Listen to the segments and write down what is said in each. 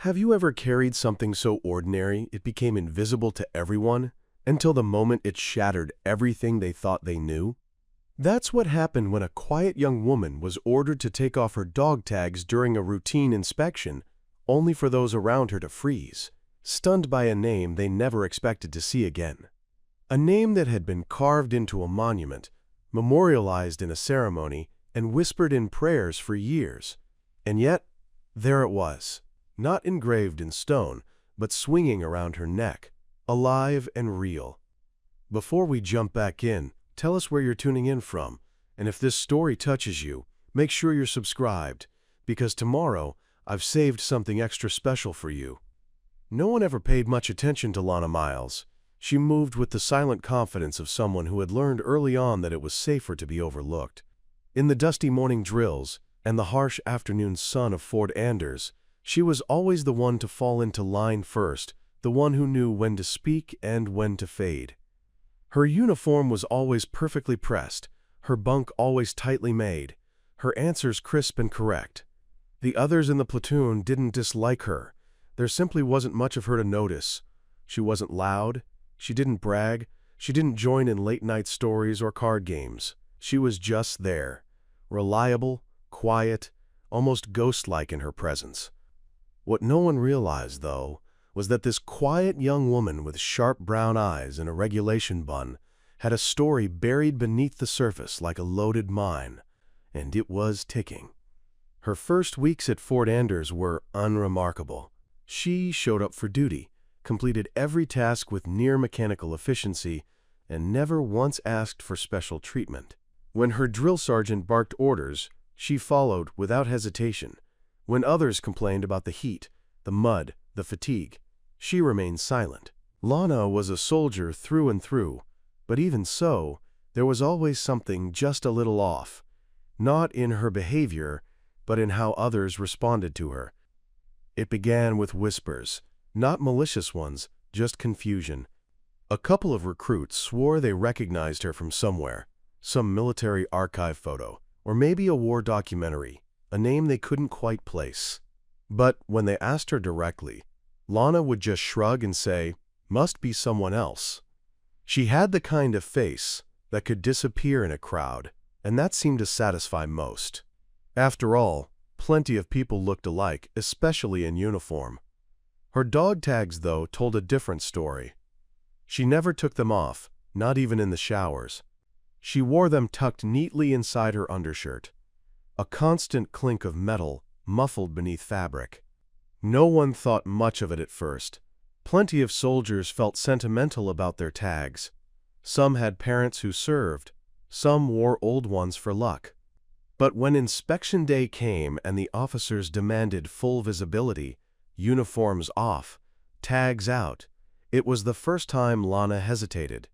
Have you ever carried something so ordinary it became invisible to everyone until the moment it shattered everything they thought they knew? That's what happened when a quiet young woman was ordered to take off her dog tags during a routine inspection, only for those around her to freeze, stunned by a name they never expected to see again. A name that had been carved into a monument, memorialized in a ceremony, and whispered in prayers for years. And yet, there it was. Not engraved in stone, but swinging around her neck, alive and real. Before we jump back in, tell us where you're tuning in from, and if this story touches you, make sure you're subscribed, because tomorrow I've saved something extra special for you. No one ever paid much attention to Lana Miles. She moved with the silent confidence of someone who had learned early on that it was safer to be overlooked. In the dusty morning drills and the harsh afternoon sun of Fort Anders, she was always the one to fall into line first, the one who knew when to speak and when to fade. Her uniform was always perfectly pressed, her bunk always tightly made, her answers crisp and correct. The others in the platoon didn't dislike her. There simply wasn't much of her to notice. She wasn't loud, she didn't brag, she didn't join in late-night stories or card games. She was just there, reliable, quiet, almost ghost-like in her presence. What no one realized, though, was that this quiet young woman with sharp brown eyes and a regulation bun had a story buried beneath the surface like a loaded mine, and it was ticking. Her first weeks at Fort Anders were unremarkable. She showed up for duty, completed every task with near-mechanical efficiency, and never once asked for special treatment. When her drill sergeant barked orders, she followed without hesitation. When others complained about the heat, the mud, the fatigue, she remained silent. Lana was a soldier through and through, but even so, there was always something just a little off. Not in her behavior, but in how others responded to her. It began with whispers, not malicious ones, just confusion. A couple of recruits swore they recognized her from somewhere, some military archive photo, or maybe a war documentary, a name they couldn't quite place. But when they asked her directly, Lana would just shrug and say, "Must be someone else." She had the kind of face that could disappear in a crowd, and that seemed to satisfy most. After all, plenty of people looked alike, especially in uniform. Her dog tags, though, told a different story. She never took them off, not even in the showers. She wore them tucked neatly inside her undershirt, a constant clink of metal muffled beneath fabric. No one thought much of it at first. Plenty of soldiers felt sentimental about their tags. Some had parents who served, some wore old ones for luck. But when inspection day came and the officers demanded full visibility, uniforms off, tags out, it was the first time Lana hesitated.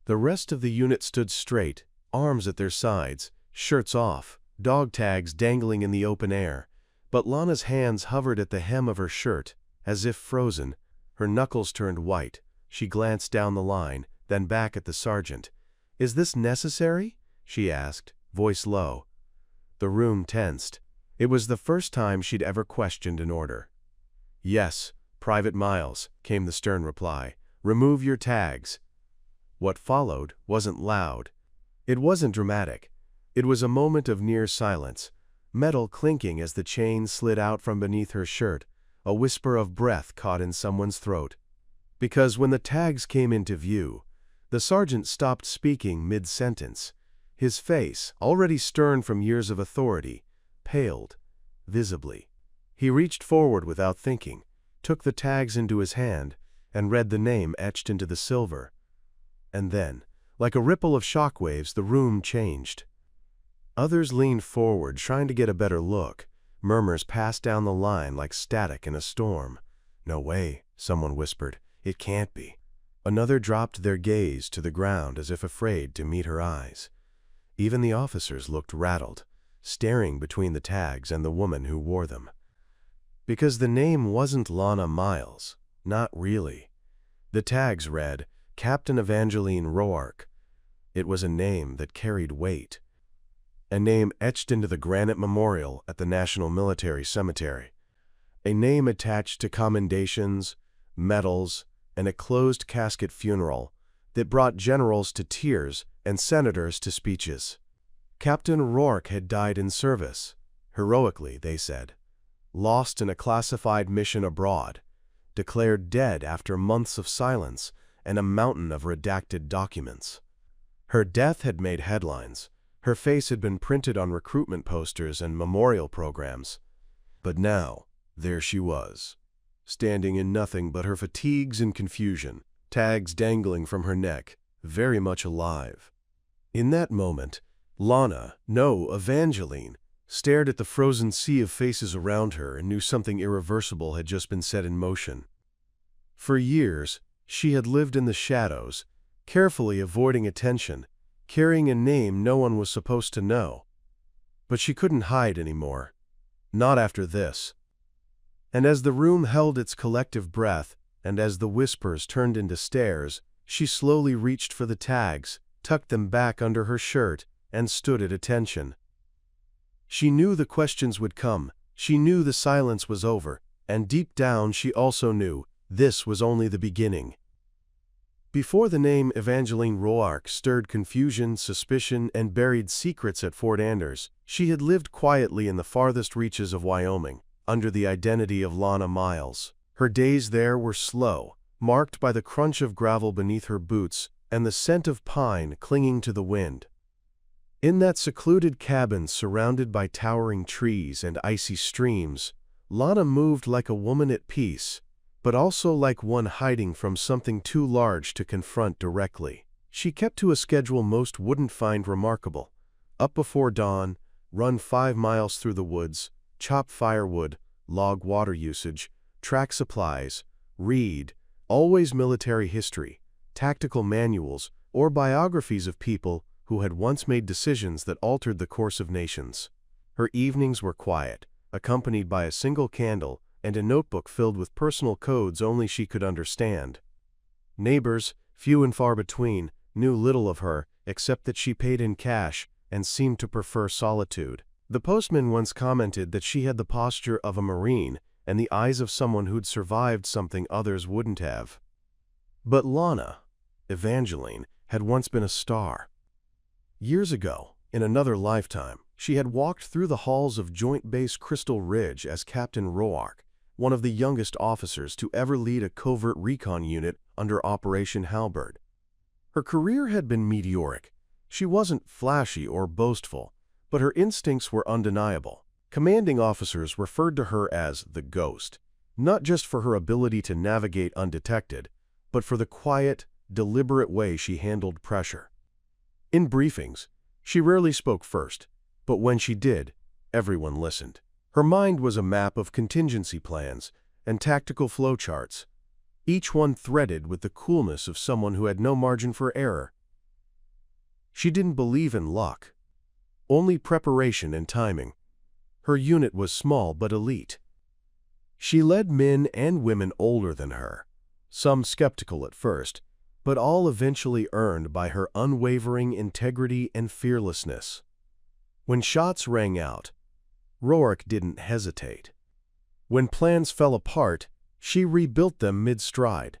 The rest of the unit stood straight, arms at their sides, shirts off, dog tags dangling in the open air, but Lana's hands hovered at the hem of her shirt, as if frozen. Her knuckles turned white. She glanced down the line, then back at the sergeant. "Is this necessary?" she asked, voice low. The room tensed. It was the first time she'd ever questioned an order. "Yes, Private Miles," came the stern reply. "Remove your tags." What followed wasn't loud. It wasn't dramatic. It was a moment of near silence, metal clinking as the chain slid out from beneath her shirt, a whisper of breath caught in someone's throat. Because when the tags came into view, the sergeant stopped speaking mid-sentence. His face, already stern from years of authority, paled, visibly. He reached forward without thinking, took the tags into his hand, and read the name etched into the silver. And then, like a ripple of shockwaves, the room changed. Others leaned forward, trying to get a better look. Murmurs passed down the line like static in a storm. "No way," someone whispered. "It can't be." Another dropped their gaze to the ground as if afraid to meet her eyes. Even the officers looked rattled, staring between the tags and the woman who wore them. Because the name wasn't Lana Miles, not really. The tags read, Captain Evangeline Roark. It was a name that carried weight. A name etched into the granite memorial at the National Military Cemetery. a name attached to commendations, medals, and a closed casket funeral that brought generals to tears and senators to speeches. Captain Rourke had died in service, heroically, they said, lost in a classified mission abroad, declared dead after months of silence and a mountain of redacted documents. Her death had made headlines. Her face had been printed on recruitment posters and memorial programs. But now, there she was, standing in nothing but her fatigues and confusion, tags dangling from her neck, very much alive. In that moment, Lana, no, Evangeline, stared at the frozen sea of faces around her and knew something irreversible had just been set in motion. For years, she had lived in the shadows, carefully avoiding attention, carrying a name no one was supposed to know. But she couldn't hide anymore. Not after this. And as the room held its collective breath, and as the whispers turned into stares, she slowly reached for the tags, tucked them back under her shirt, and stood at attention. She knew the questions would come, she knew the silence was over, and deep down she also knew this was only the beginning. Before the name Evangeline Roark stirred confusion, suspicion, and buried secrets at Fort Anders, she had lived quietly in the farthest reaches of Wyoming, under the identity of Lana Miles. Her days there were slow, marked by the crunch of gravel beneath her boots and the scent of pine clinging to the wind. In that secluded cabin surrounded by towering trees and icy streams, Lana moved like a woman at peace, but also like one hiding from something too large to confront directly. She kept to a schedule most wouldn't find remarkable. Up before dawn, run 5 miles through the woods, chop firewood, log water usage, track supplies, read, always military history, tactical manuals, or biographies of people who had once made decisions that altered the course of nations. Her evenings were quiet, accompanied by a single candle and a notebook filled with personal codes only she could understand. Neighbors, few and far between, knew little of her, except that she paid in cash and seemed to prefer solitude. The postman once commented that she had the posture of a Marine and the eyes of someone who'd survived something others wouldn't have. But Lana, Evangeline, had once been a star. Years ago, in another lifetime, she had walked through the halls of Joint Base Crystal Ridge as Captain Roark, one of the youngest officers to ever lead a covert recon unit under Operation Halberd. Her career had been meteoric. She wasn't flashy or boastful, but her instincts were undeniable. Commanding officers referred to her as the Ghost, not just for her ability to navigate undetected, but for the quiet, deliberate way she handled pressure. In briefings, she rarely spoke first, but when she did, everyone listened. Her mind was a map of contingency plans and tactical flowcharts, each one threaded with the coolness of someone who had no margin for error. She didn't believe in luck, only preparation and timing. Her unit was small but elite. She led men and women older than her, some skeptical at first, but all eventually earned by her unwavering integrity and fearlessness. When shots rang out, Roark didn't hesitate. When plans fell apart, she rebuilt them mid-stride.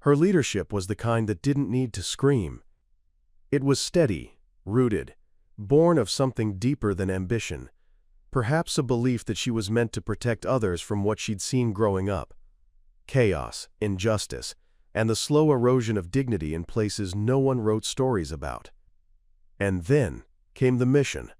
Her leadership was the kind that didn't need to scream. It was steady, rooted, born of something deeper than ambition, perhaps a belief that she was meant to protect others from what she'd seen growing up: chaos, injustice, and the slow erosion of dignity in places no one wrote stories about. And then came the mission.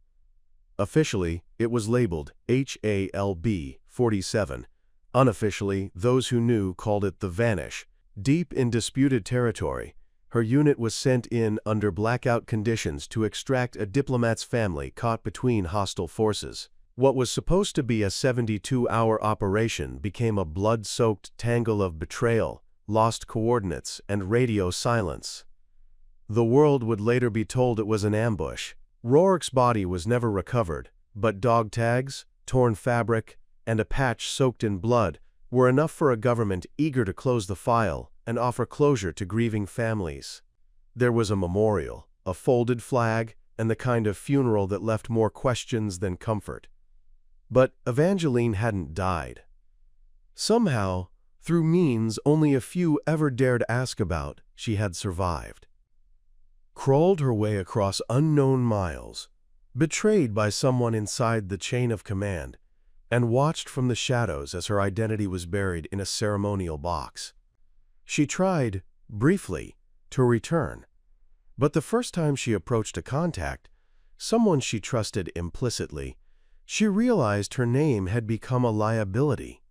Officially, it was labeled HALB 47. Unofficially, those who knew called it the Vanish. Deep in disputed territory, her unit was sent in under blackout conditions to extract a diplomat's family caught between hostile forces. What was supposed to be a 72-hour operation became a blood-soaked tangle of betrayal, lost coordinates, and radio silence. The world would later be told it was an ambush. Roark's body was never recovered, but dog tags, torn fabric, and a patch soaked in blood were enough for a government eager to close the file and offer closure to grieving families. There was a memorial, a folded flag, and the kind of funeral that left more questions than comfort. But Evangeline hadn't died. Somehow, through means only a few ever dared ask about, she had survived. Crawled her way across unknown miles, betrayed by someone inside the chain of command, and watched from the shadows as her identity was buried in a ceremonial box. She tried, briefly, to return, but the first time she approached a contact, someone she trusted implicitly, she realized her name had become a liability.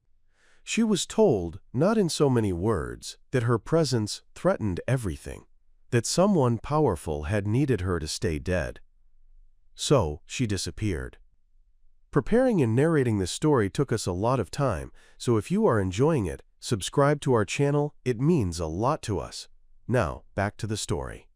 She was told, not in so many words, that her presence threatened everything, that someone powerful had needed her to stay dead. So she disappeared. Preparing and narrating this story took us a lot of time, so if you are enjoying it, subscribe to our channel, it means a lot to us. Now, back to the story.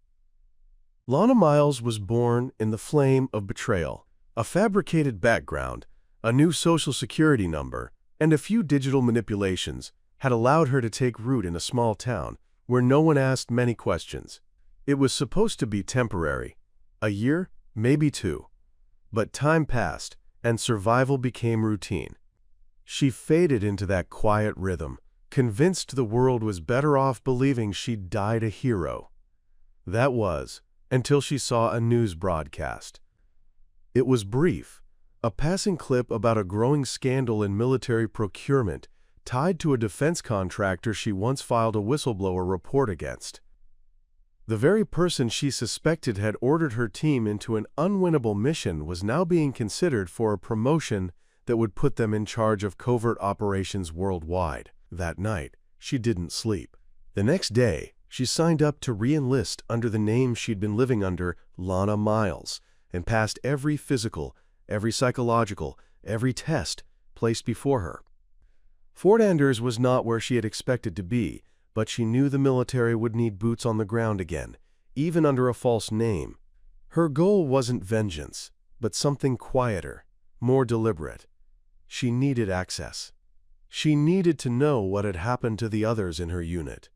Lana Miles was born in the flame of betrayal. A fabricated background, a new social security number, and a few digital manipulations had allowed her to take root in a small town where no one asked many questions. It was supposed to be temporary, a year, maybe two. But time passed, and survival became routine. She faded into that quiet rhythm, convinced the world was better off believing she'd died a hero. That was, until she saw a news broadcast. It was brief, a passing clip about a growing scandal in military procurement tied to a defense contractor she once filed a whistleblower report against. The very person she suspected had ordered her team into an unwinnable mission was now being considered for a promotion that would put them in charge of covert operations worldwide. That night, she didn't sleep. The next day, she signed up to re-enlist under the name she'd been living under, Lana Miles, and passed every physical, every psychological, every test placed before her. Fort Anders was not where she had expected to be, but she knew the military would need boots on the ground again, even under a false name. Her goal wasn't vengeance, but something quieter, more deliberate. She needed access. She needed to know what had happened to the others in her unit,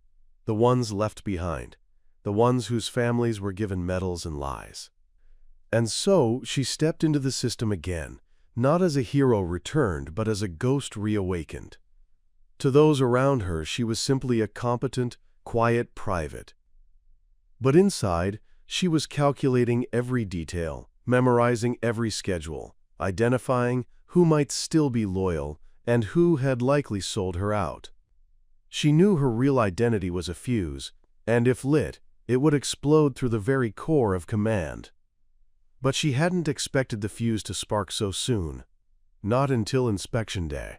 the ones left behind, the ones whose families were given medals and lies. And so she stepped into the system again, not as a hero returned, but as a ghost reawakened. To those around her, she was simply a competent, quiet private. But inside, she was calculating every detail, memorizing every schedule, identifying who might still be loyal and who had likely sold her out. She knew her real identity was a fuse, and if lit, it would explode through the very core of command. But she hadn't expected the fuse to spark so soon. Not until inspection day.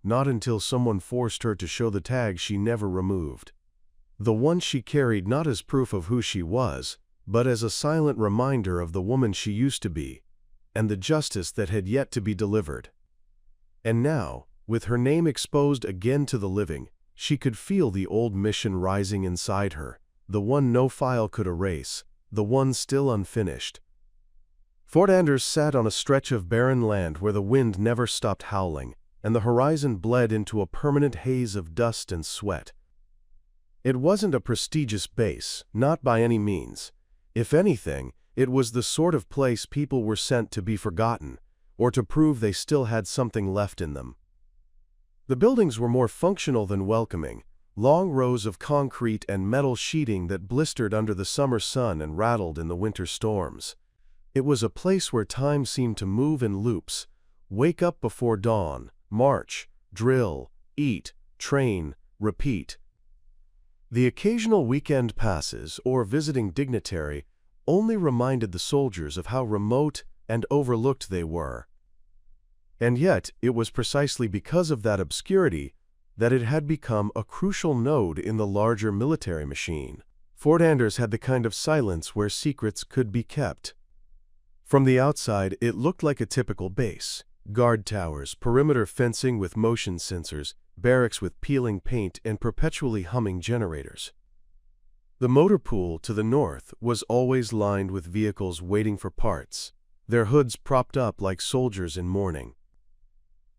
Not until someone forced her to show the tag she never removed. The one she carried not as proof of who she was, but as a silent reminder of the woman she used to be, and the justice that had yet to be delivered. And now, with her name exposed again to the living, she could feel the old mission rising inside her, the one no file could erase, the one still unfinished. Fort Anders sat on a stretch of barren land where the wind never stopped howling, and the horizon bled into a permanent haze of dust and sweat. It wasn't a prestigious base, not by any means. If anything, it was the sort of place people were sent to be forgotten, or to prove they still had something left in them. The buildings were more functional than welcoming, long rows of concrete and metal sheeting that blistered under the summer sun and rattled in the winter storms. It was a place where time seemed to move in loops, wake up before dawn, march, drill, eat, train, repeat. The occasional weekend passes or visiting dignitary only reminded the soldiers of how remote and overlooked they were. And yet, it was precisely because of that obscurity that it had become a crucial node in the larger military machine. Fort Anders had the kind of silence where secrets could be kept. From the outside, it looked like a typical base. Guard towers, perimeter fencing with motion sensors, barracks with peeling paint and perpetually humming generators. The motor pool to the north was always lined with vehicles waiting for parts, their hoods propped up like soldiers in mourning.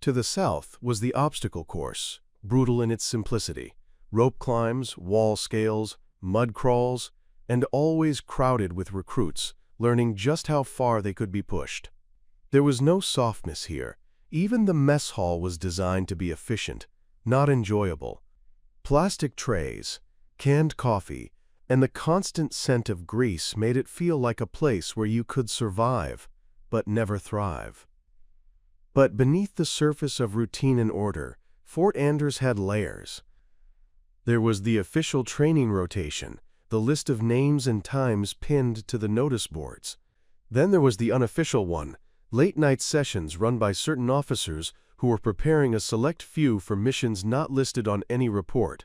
To the south was the obstacle course, brutal in its simplicity, rope climbs, wall scales, mud crawls, and always crowded with recruits, learning just how far they could be pushed. There was no softness here. Even the mess hall was designed to be efficient, not enjoyable. Plastic trays, canned coffee, and the constant scent of grease made it feel like a place where you could survive, but never thrive. But beneath the surface of routine and order, Fort Anders had layers. There was the official training rotation, the list of names and times pinned to the notice boards. Then there was the unofficial one, late-night sessions run by certain officers who were preparing a select few for missions not listed on any report.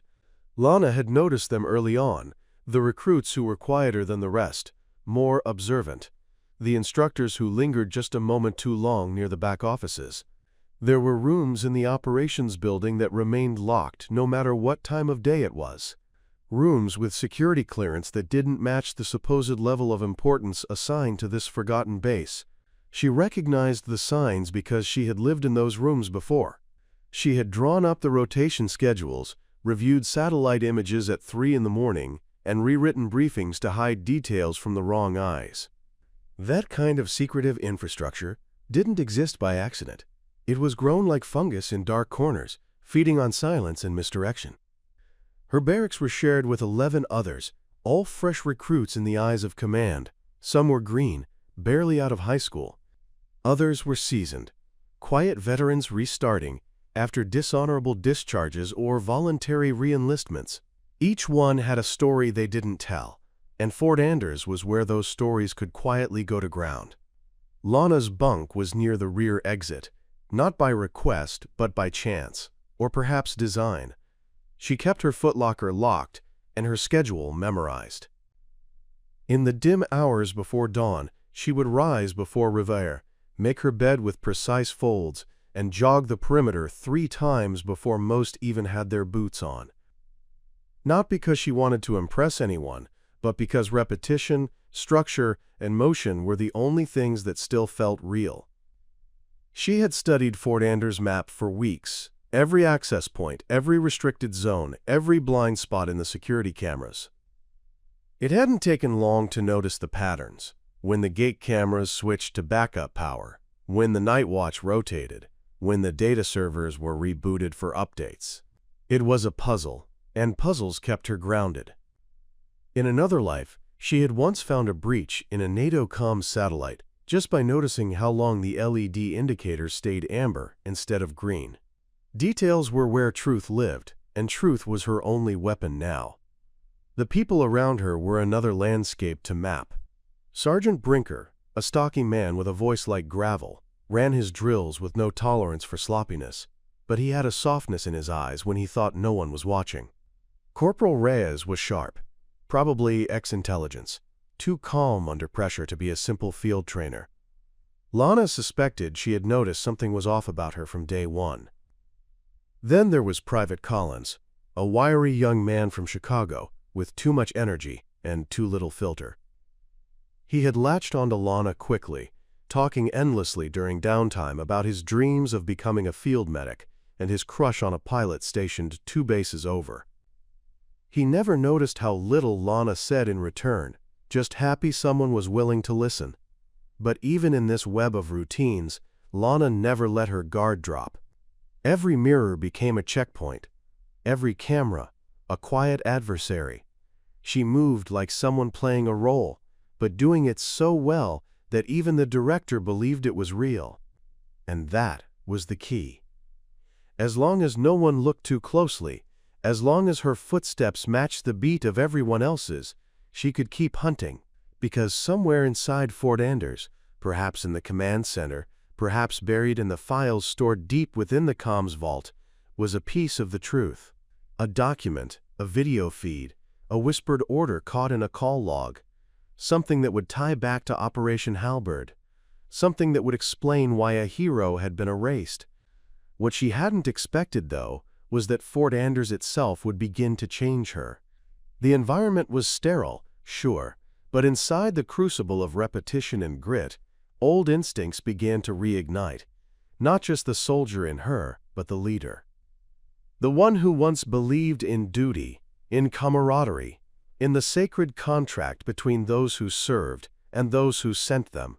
Lana had noticed them early on, the recruits who were quieter than the rest, more observant, the instructors who lingered just a moment too long near the back offices. There were rooms in the operations building that remained locked no matter what time of day it was. Rooms with security clearance that didn't match the supposed level of importance assigned to this forgotten base. She recognized the signs because she had lived in those rooms before. She had drawn up the rotation schedules, reviewed satellite images at 3 in the morning, and rewritten briefings to hide details from the wrong eyes. That kind of secretive infrastructure didn't exist by accident. It was grown like fungus in dark corners, feeding on silence and misdirection. Her barracks were shared with 11 others, all fresh recruits in the eyes of command. Some were green, barely out of high school. Others were seasoned, quiet veterans restarting after dishonorable discharges or voluntary re-enlistments. Each one had a story they didn't tell, and Fort Anders was where those stories could quietly go to ground. Lana's bunk was near the rear exit, not by request but by chance, or perhaps design. She kept her footlocker locked and her schedule memorized. In the dim hours before dawn, she would rise before reveille, make her bed with precise folds, and jog the perimeter 3 times before most even had their boots on. Not because she wanted to impress anyone, but because repetition, structure, and motion were the only things that still felt real. She had studied Fort Anders' map for weeks, every access point, every restricted zone, every blind spot in the security cameras. It hadn't taken long to notice the patterns, when the gate cameras switched to backup power, when the night watch rotated, when the data servers were rebooted for updates. It was a puzzle, and puzzles kept her grounded. In another life, she had once found a breach in a NATO comms satellite just by noticing how long the LED indicator stayed amber instead of green. Details were where truth lived, and truth was her only weapon now. The people around her were another landscape to map. Sergeant Brinker, a stocky man with a voice like gravel, ran his drills with no tolerance for sloppiness, but he had a softness in his eyes when he thought no one was watching. Corporal Reyes was sharp, probably ex-intelligence, too calm under pressure to be a simple field trainer. Lana suspected she had noticed something was off about her from day one. Then there was Private Collins, a wiry young man from Chicago with too much energy and too little filter. He had latched onto Lana quickly, talking endlessly during downtime about his dreams of becoming a field medic and his crush on a pilot stationed 2 bases over. He never noticed how little Lana said in return, just happy someone was willing to listen. But even in this web of routines, Lana never let her guard drop. Every mirror became a checkpoint, every camera a quiet adversary. She moved like someone playing a role, but doing it so well that even the director believed it was real. And that was the key. As long as no one looked too closely, as long as her footsteps matched the beat of everyone else's, she could keep hunting, because somewhere inside Fort Anders, perhaps in the command center, perhaps buried in the files stored deep within the comms vault, was a piece of the truth. A document, a video feed, a whispered order caught in a call log, something that would tie back to Operation Halberd, something that would explain why a hero had been erased. What she hadn't expected, though, was that Fort Anders itself would begin to change her. The environment was sterile, sure, but inside the crucible of repetition and grit, old instincts began to reignite, not just the soldier in her, but the leader. The one who once believed in duty, in camaraderie, in the sacred contract between those who served and those who sent them.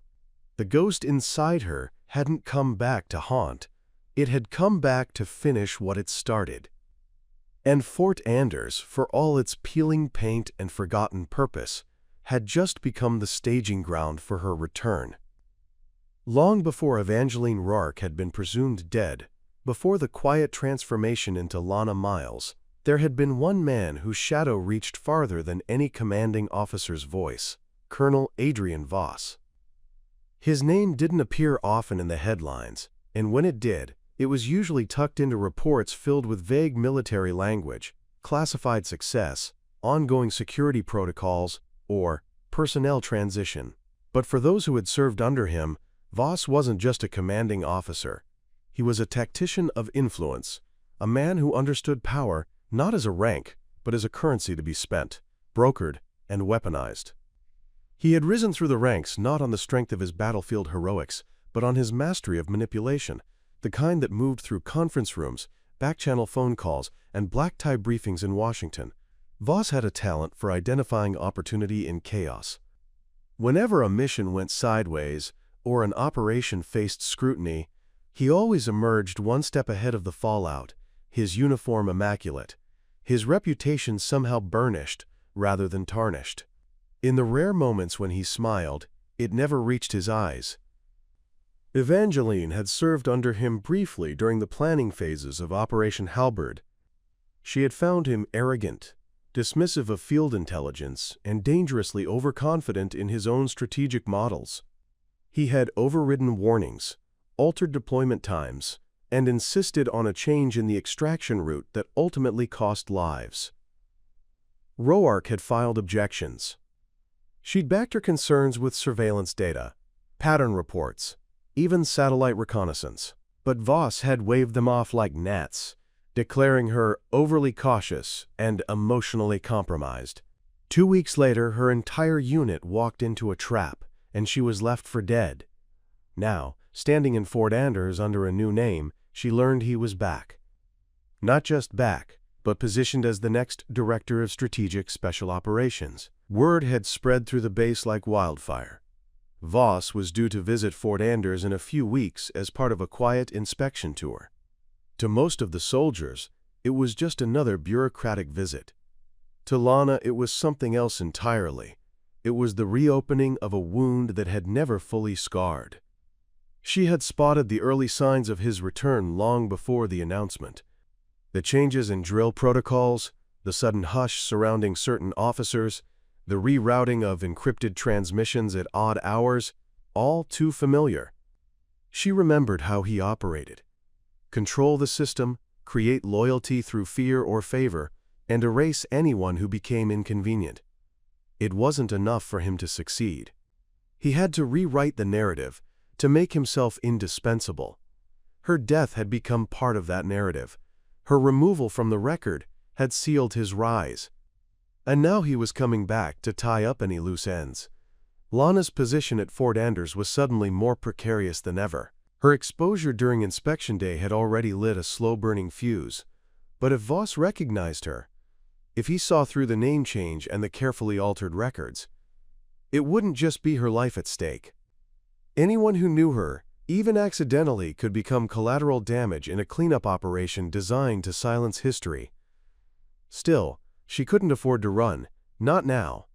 The ghost inside her hadn't come back to haunt. It had come back to finish what it started. And Fort Anders, for all its peeling paint and forgotten purpose, had just become the staging ground for her return. Long before Evangeline Roark had been presumed dead, before the quiet transformation into Lana Miles, there had been one man whose shadow reached farther than any commanding officer's voice, Colonel Adrian Voss. His name didn't appear often in the headlines, and when it did, it was usually tucked into reports filled with vague military language, classified success, ongoing security protocols, or personnel transition. But for those who had served under him, Voss wasn't just a commanding officer. He was a tactician of influence, a man who understood power not as a rank, but as a currency to be spent, brokered, and weaponized. He had risen through the ranks not on the strength of his battlefield heroics, but on his mastery of manipulation, the kind that moved through conference rooms, back-channel phone calls, and black-tie briefings in Washington. Voss had a talent for identifying opportunity in chaos. Whenever a mission went sideways or an operation faced scrutiny, he always emerged one step ahead of the fallout, his uniform immaculate, his reputation somehow burnished rather than tarnished. In the rare moments when he smiled, it never reached his eyes. Evangeline had served under him briefly during the planning phases of Operation Halberd. She had found him arrogant, dismissive of field intelligence, and dangerously overconfident in his own strategic models. He had overridden warnings, altered deployment times, and insisted on a change in the extraction route that ultimately cost lives. Roark had filed objections. She'd backed her concerns with surveillance data, pattern reports, even satellite reconnaissance. But Voss had waved them off like gnats, declaring her overly cautious and emotionally compromised. 2 weeks later, her entire unit walked into a trap, and she was left for dead. Now, standing in Fort Anders under a new name, she learned he was back. Not just back, but positioned as the next Director of Strategic Special Operations. Word had spread through the base like wildfire. Voss was due to visit Fort Anders in a few weeks as part of a quiet inspection tour. To most of the soldiers, it was just another bureaucratic visit. To Lana, it was something else entirely. It was the reopening of a wound that had never fully scarred. She had spotted the early signs of his return long before the announcement. The changes in drill protocols, the sudden hush surrounding certain officers, the rerouting of encrypted transmissions at odd hours, all too familiar. She remembered how he operated. Control the system, create loyalty through fear or favor, and erase anyone who became inconvenient. It wasn't enough for him to succeed. He had to rewrite the narrative, to make himself indispensable. Her death had become part of that narrative. Her removal from the record had sealed his rise. And now he was coming back to tie up any loose ends. Lana's position at Fort Anders was suddenly more precarious than ever. Her exposure during inspection day had already lit a slow-burning fuse. But if Voss recognized her, if he saw through the name change and the carefully altered records, it wouldn't just be her life at stake. Anyone who knew her, even accidentally, could become collateral damage in a cleanup operation designed to silence history. Still, she couldn't afford to run, not now.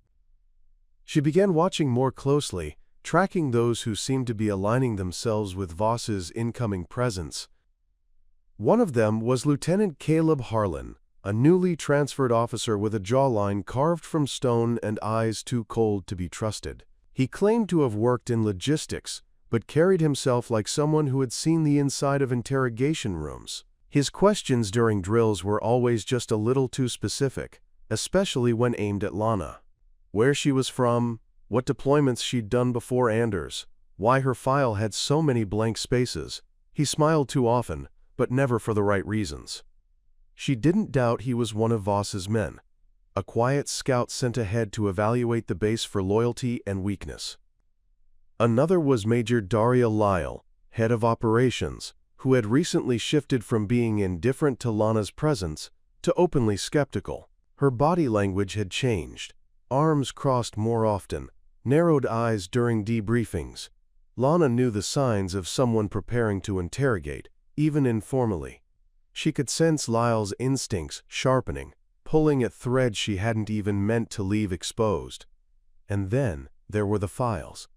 She began watching more closely, tracking those who seemed to be aligning themselves with Voss's incoming presence. One of them was Lieutenant Caleb Harlan, a newly transferred officer with a jawline carved from stone and eyes too cold to be trusted. He claimed to have worked in logistics, but carried himself like someone who had seen the inside of interrogation rooms. His questions during drills were always just a little too specific, especially when aimed at Lana. Where she was from, what deployments she'd done before Anders, why her file had so many blank spaces. He smiled too often, but never for the right reasons. She didn't doubt he was one of Voss's men, a quiet scout sent ahead to evaluate the base for loyalty and weakness. Another was Major Daria Lyle, head of operations, who had recently shifted from being indifferent to Lana's presence to openly skeptical. Her body language had changed. Arms crossed more often, narrowed eyes during debriefings. Lana knew the signs of someone preparing to interrogate, even informally. She could sense Lyle's instincts sharpening, pulling at threads she hadn't even meant to leave exposed. And then there were the files.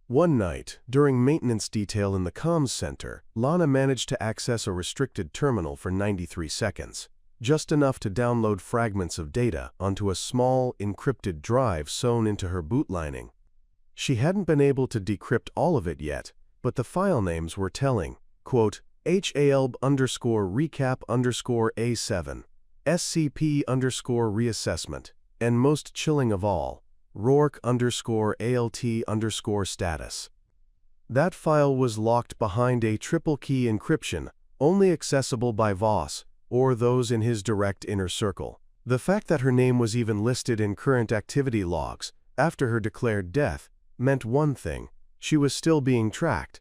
One night, during maintenance detail in the comms center, Lana managed to access a restricted terminal for 93 seconds, just enough to download fragments of data onto a small, encrypted drive sewn into her boot lining. She hadn't been able to decrypt all of it yet, but the file names were telling, quote, HALB_recap_A7, SCP_reassessment, and most chilling of all, Rourke_ALT_status. That file was locked behind a triple key encryption, only accessible by Voss or those in his direct inner circle. The fact that her name was even listed in current activity logs after her declared death meant one thing: she was still being tracked.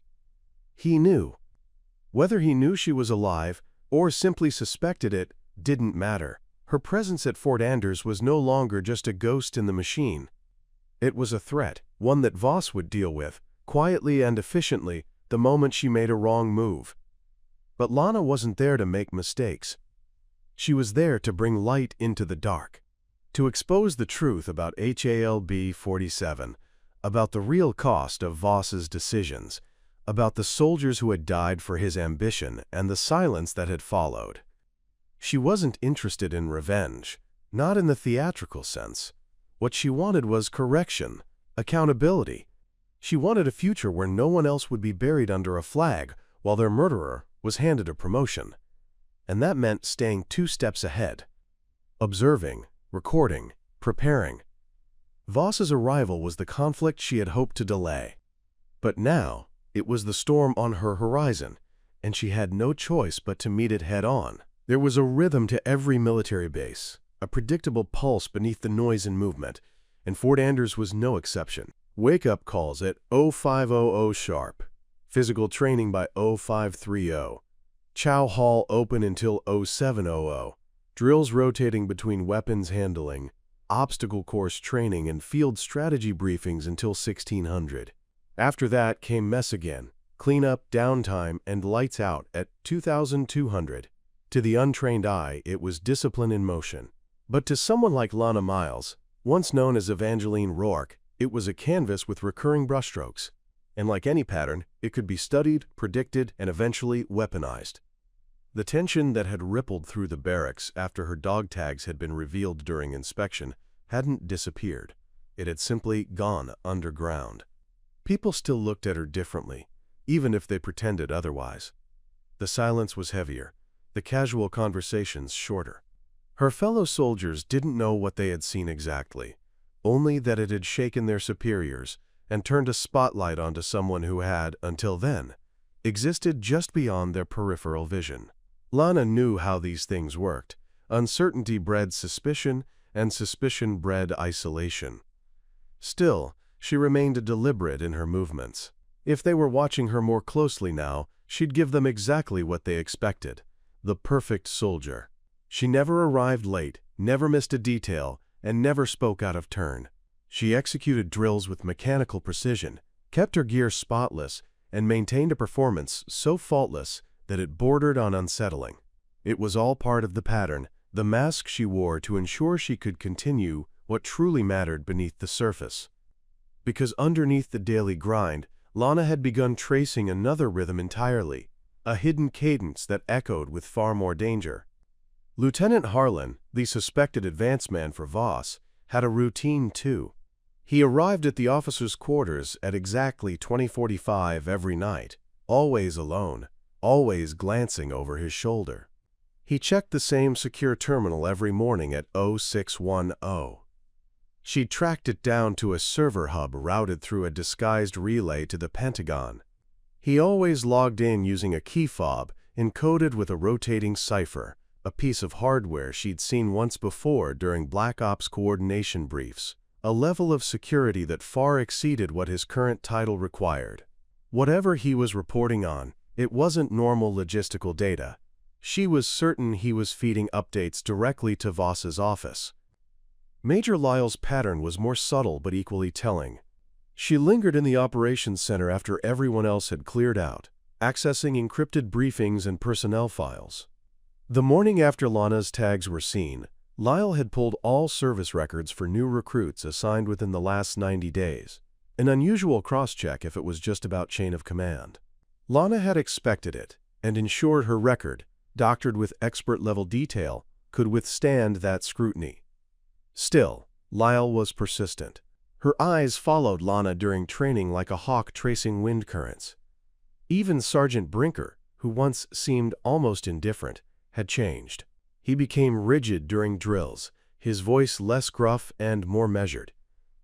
He knew. Whether he knew she was alive or simply suspected it didn't matter. Her presence at Fort Anders was no longer just a ghost in the machine. It was a threat, one that Voss would deal with, quietly and efficiently, the moment she made a wrong move. But Lana wasn't there to make mistakes. She was there to bring light into the dark, to expose the truth about HALB-47, about the real cost of Voss's decisions, about the soldiers who had died for his ambition and the silence that had followed. She wasn't interested in revenge, not in the theatrical sense. What she wanted was correction, accountability. She wanted a future where no one else would be buried under a flag while their murderer was handed a promotion. And that meant staying 2 steps ahead. Observing, recording, preparing. Voss's arrival was the conflict she had hoped to delay. But now, it was the storm on her horizon, and she had no choice but to meet it head-on. There was a rhythm to every military base, a predictable pulse beneath the noise and movement, and Fort Anders was no exception. Wake-up calls at 0500 sharp, physical training by 0530, chow hall open until 0700, drills rotating between weapons handling, obstacle course training, and field strategy briefings until 1600. After that came mess again, cleanup, downtime, and lights out at 2200. To the untrained eye, it was discipline in motion. But to someone like Lana Miles, once known as Evangeline Rourke, it was a canvas with recurring brushstrokes. And like any pattern, it could be studied, predicted, and eventually weaponized. The tension that had rippled through the barracks after her dog tags had been revealed during inspection hadn't disappeared. It had simply gone underground. People still looked at her differently, even if they pretended otherwise. The silence was heavier, the casual conversations shorter. Her fellow soldiers didn't know what they had seen exactly, only that it had shaken their superiors and turned a spotlight onto someone who had, until then, existed just beyond their peripheral vision. Lana knew how these things worked. Uncertainty bred suspicion, and suspicion bred isolation. Still, she remained deliberate in her movements. If they were watching her more closely now, she'd give them exactly what they expected: the perfect soldier. She never arrived late, never missed a detail, and never spoke out of turn. She executed drills with mechanical precision, kept her gear spotless, and maintained a performance so faultless that it bordered on unsettling. It was all part of the pattern, the mask she wore to ensure she could continue what truly mattered beneath the surface. Because underneath the daily grind, Lana had begun tracing another rhythm entirely, a hidden cadence that echoed with far more danger. Lieutenant Harlan, the suspected advance man for Voss, had a routine too. He arrived at the officers' quarters at exactly 20:45 every night, always alone, always glancing over his shoulder. He checked the same secure terminal every morning at 0610. She tracked it down to a server hub routed through a disguised relay to the Pentagon. He always logged in using a key fob encoded with a rotating cipher, a piece of hardware she'd seen once before during Black Ops coordination briefs, a level of security that far exceeded what his current title required. Whatever he was reporting on, it wasn't normal logistical data. She was certain he was feeding updates directly to Voss's office. Major Lyle's pattern was more subtle but equally telling. She lingered in the operations center after everyone else had cleared out, accessing encrypted briefings and personnel files. The morning after Lana's tags were seen, Lyle had pulled all service records for new recruits assigned within the last 90 days, an unusual cross-check if it was just about chain of command. Lana had expected it and ensured her record, doctored with expert-level detail, could withstand that scrutiny. Still, Lyle was persistent. Her eyes followed Lana during training like a hawk tracing wind currents. Even Sergeant Brinker, who once seemed almost indifferent, had changed. He became rigid during drills, his voice less gruff and more measured.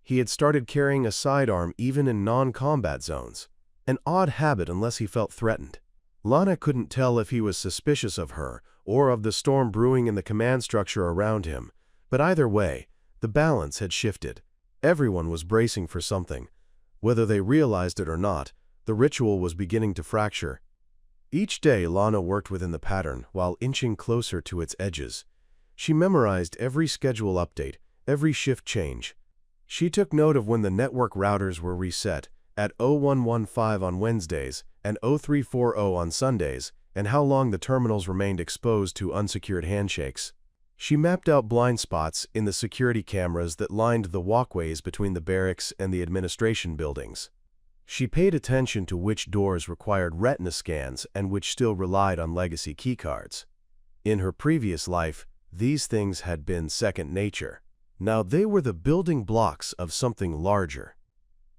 He had started carrying a sidearm even in non-combat zones, an odd habit unless he felt threatened. Lana couldn't tell if he was suspicious of her or of the storm brewing in the command structure around him, but either way, the balance had shifted. Everyone was bracing for something. Whether they realized it or not, the ritual was beginning to fracture. Each day Lana worked within the pattern while inching closer to its edges. She memorized every schedule update, every shift change. She took note of when the network routers were reset, at 0115 on Wednesdays and 0340 on Sundays, and how long the terminals remained exposed to unsecured handshakes. She mapped out blind spots in the security cameras that lined the walkways between the barracks and the administration buildings. She paid attention to which doors required retina scans and which still relied on legacy keycards. In her previous life, these things had been second nature. Now they were the building blocks of something larger.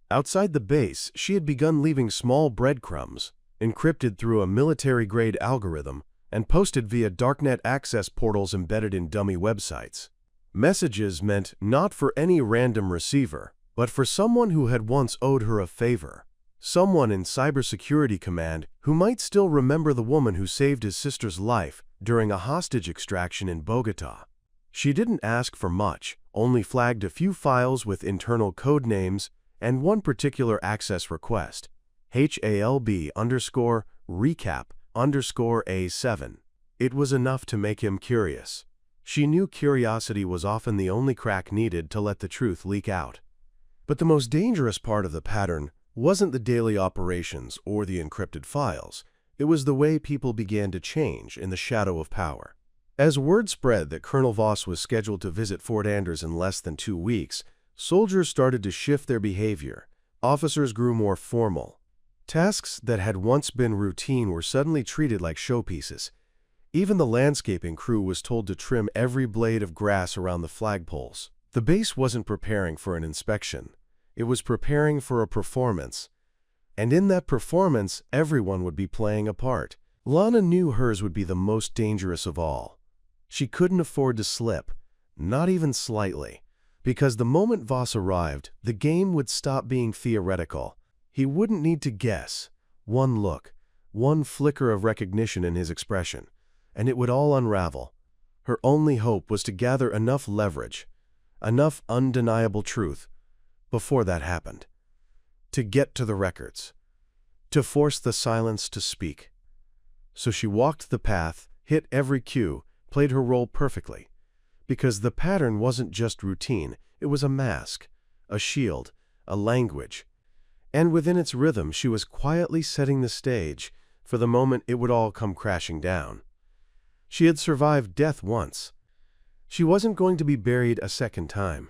Outside the base, she had begun leaving small breadcrumbs, encrypted through a military-grade algorithm, and posted via darknet access portals embedded in dummy websites. Messages meant not for any random receiver, but for someone who had once owed her a favor. Someone in Cybersecurity Command who might still remember the woman who saved his sister's life during a hostage extraction in Bogota. She didn't ask for much, only flagged a few files with internal code names and one particular access request, HALB_recap_A7. It was enough to make him curious. She knew curiosity was often the only crack needed to let the truth leak out. But the most dangerous part of the pattern wasn't the daily operations or the encrypted files. It was the way people began to change in the shadow of power. As word spread that Colonel Voss was scheduled to visit Fort Anders in less than 2 weeks, soldiers started to shift their behavior. Officers grew more formal. Tasks that had once been routine were suddenly treated like showpieces. Even the landscaping crew was told to trim every blade of grass around the flagpoles. The base wasn't preparing for an inspection. It was preparing for a performance. And in that performance, everyone would be playing a part. Lana knew hers would be the most dangerous of all. She couldn't afford to slip, not even slightly, because the moment Voss arrived, the game would stop being theoretical. He wouldn't need to guess. One look, one flicker of recognition in his expression, and it would all unravel. Her only hope was to gather enough leverage, enough undeniable truth, before that happened. To get to the records. To force the silence to speak. So she walked the path, hit every cue, played her role perfectly. Because the pattern wasn't just routine, it was a mask, a shield, a language. And within its rhythm, she was quietly setting the stage for the moment it would all come crashing down. She had survived death once. She wasn't going to be buried a second time.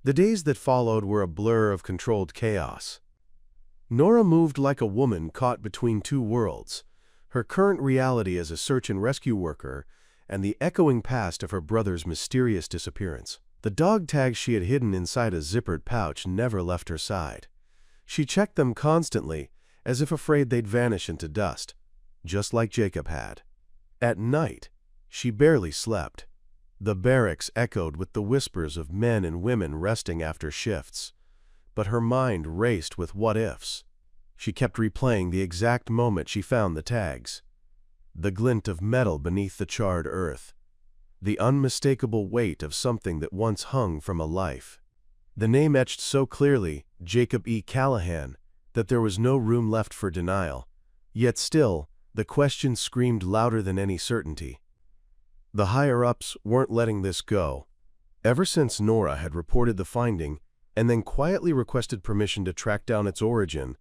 The days that followed were a blur of controlled chaos. Nora moved like a woman caught between two worlds, her current reality as a search and rescue worker and the echoing past of her brother's mysterious disappearance. The dog tags she had hidden inside a zippered pouch never left her side. She checked them constantly, as if afraid they'd vanish into dust, just like Jacob had. At night, she barely slept. The barracks echoed with the whispers of men and women resting after shifts, but her mind raced with what-ifs. She kept replaying the exact moment she found the tags. The glint of metal beneath the charred earth. The unmistakable weight of something that once hung from a life. The name etched so clearly, Jacob E. Callahan, that there was no room left for denial. Yet still, the question screamed louder than any certainty. The higher-ups weren't letting this go. Ever since Nora had reported the finding and then quietly requested permission to track down its origin,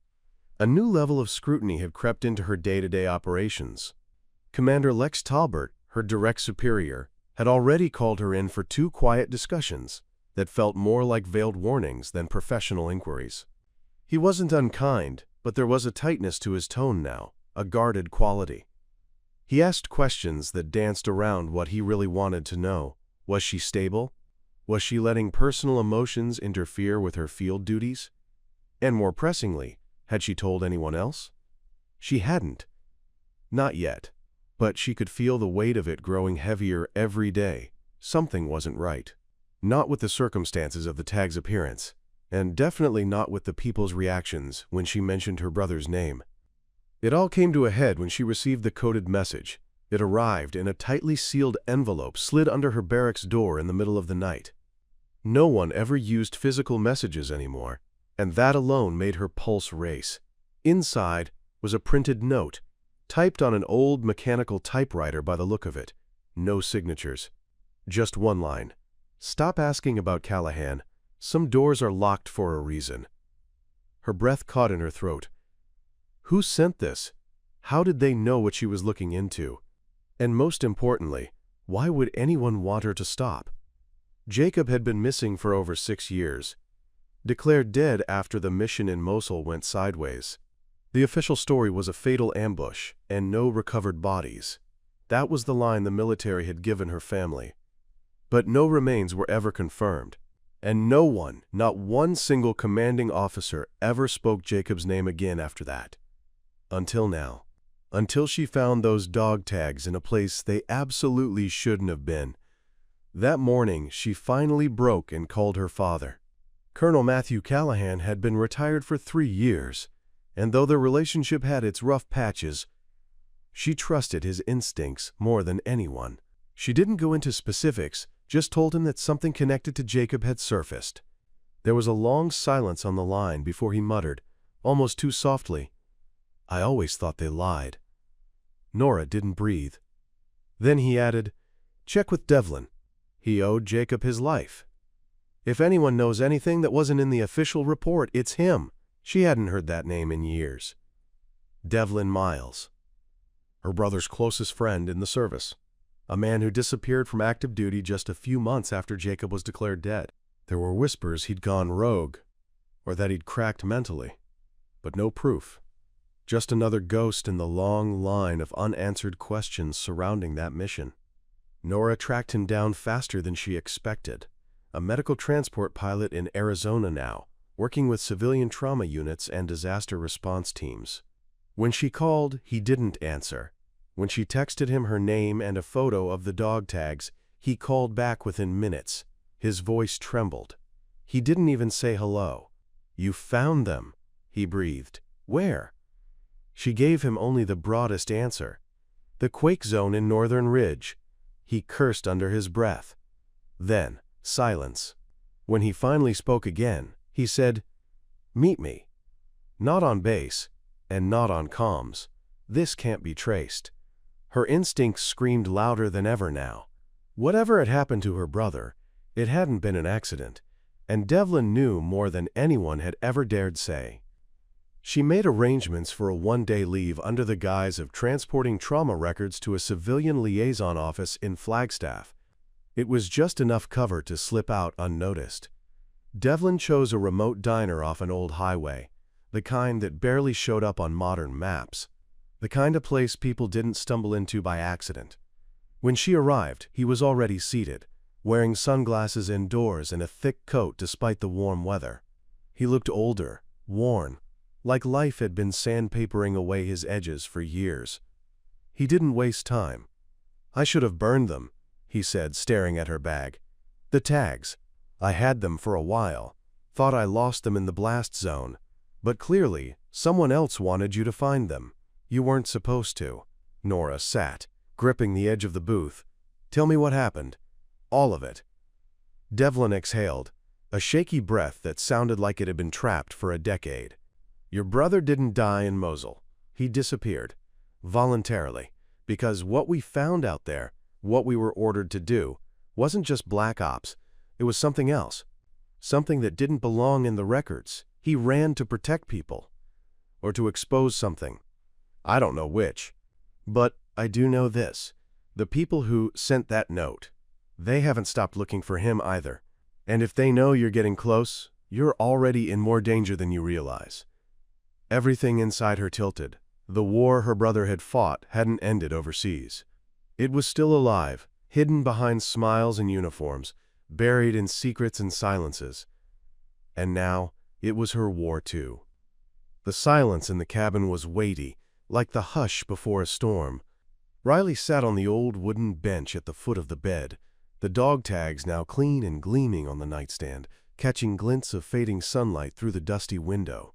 a new level of scrutiny had crept into her day-to-day operations. Commander Lex Talbert, her direct superior, had already called her in for 2 quiet discussions that felt more like veiled warnings than professional inquiries. He wasn't unkind, but there was a tightness to his tone now, a guarded quality. He asked questions that danced around what he really wanted to know. Was she stable? Was she letting personal emotions interfere with her field duties? And more pressingly, had she told anyone else? She hadn't. Not yet. But she could feel the weight of it growing heavier every day. Something wasn't right. Not with the circumstances of the tag's appearance, and definitely not with the people's reactions when she mentioned her brother's name. It all came to a head when she received the coded message. It arrived in a tightly sealed envelope slid under her barracks door in the middle of the night. No one ever used physical messages anymore, and that alone made her pulse race. Inside was a printed note, typed on an old mechanical typewriter by the look of it. No signatures. Just one line. "Stop asking about Callahan. Some doors are locked for a reason." Her breath caught in her throat. Who sent this? How did they know what she was looking into? And most importantly, why would anyone want her to stop? Jacob had been missing for over 6 years. Declared dead after the mission in Mosul went sideways. The official story was a fatal ambush and no recovered bodies. That was the line the military had given her family. But no remains were ever confirmed, and no one, not one single commanding officer, ever spoke Jacob's name again after that. Until now. Until she found those dog tags in a place they absolutely shouldn't have been. That morning, she finally broke and called her father. Colonel Matthew Callahan had been retired for 3 years. And though their relationship had its rough patches, she trusted his instincts more than anyone. She didn't go into specifics, just told him that something connected to Jacob had surfaced. There was a long silence on the line before he muttered, almost too softly, "I always thought they lied." Nora didn't breathe. Then he added, "Check with Devlin. He owed Jacob his life. If anyone knows anything that wasn't in the official report, it's him." She hadn't heard that name in years. Devlin Miles. Her brother's closest friend in the service. A man who disappeared from active duty just a few months after Jacob was declared dead. There were whispers he'd gone rogue, or that he'd cracked mentally. But no proof. Just another ghost in the long line of unanswered questions surrounding that mission. Nora tracked him down faster than she expected. A medical transport pilot in Arizona now, working with civilian trauma units and disaster response teams. When she called, he didn't answer. When she texted him her name and a photo of the dog tags, he called back within minutes. His voice trembled. He didn't even say hello. "You found them," he breathed. "Where?" She gave him only the broadest answer. "The quake zone in Northern Ridge." He cursed under his breath. Then, silence. When he finally spoke again, he said, "Meet me." Not on base, and not on comms. This can't be traced. Her instincts screamed louder than ever now. Whatever had happened to her brother, it hadn't been an accident, and Devlin knew more than anyone had ever dared say. She made arrangements for a 1-day leave under the guise of transporting trauma records to a civilian liaison office in Flagstaff. It was just enough cover to slip out unnoticed. Devlin chose a remote diner off an old highway, the kind that barely showed up on modern maps, the kind of place people didn't stumble into by accident. When she arrived, he was already seated, wearing sunglasses indoors and a thick coat despite the warm weather. He looked older, worn, like life had been sandpapering away his edges for years. He didn't waste time. "I should have burned them," he said, staring at her bag. "The tags. I had them for a while. Thought I lost them in the blast zone. But clearly, someone else wanted you to find them. You weren't supposed to." Nora sat, gripping the edge of the booth. "Tell me what happened. All of it." Devlin exhaled, a shaky breath that sounded like it had been trapped for a decade. "Your brother didn't die in Mosul. He disappeared. Voluntarily. Because what we found out there, what we were ordered to do, wasn't just black ops. It was something else. Something that didn't belong in the records. He ran to protect people. Or to expose something. I don't know which. But I do know this. The people who sent that note, they haven't stopped looking for him either. And if they know you're getting close, you're already in more danger than you realize. Everything inside her tilted. The war her brother had fought hadn't ended overseas. It was still alive, hidden behind smiles and uniforms, buried in secrets and silences. And now, it was her war too. The silence in the cabin was weighty, like the hush before a storm. Riley sat on the old wooden bench at the foot of the bed, the dog tags now clean and gleaming on the nightstand, catching glints of fading sunlight through the dusty window.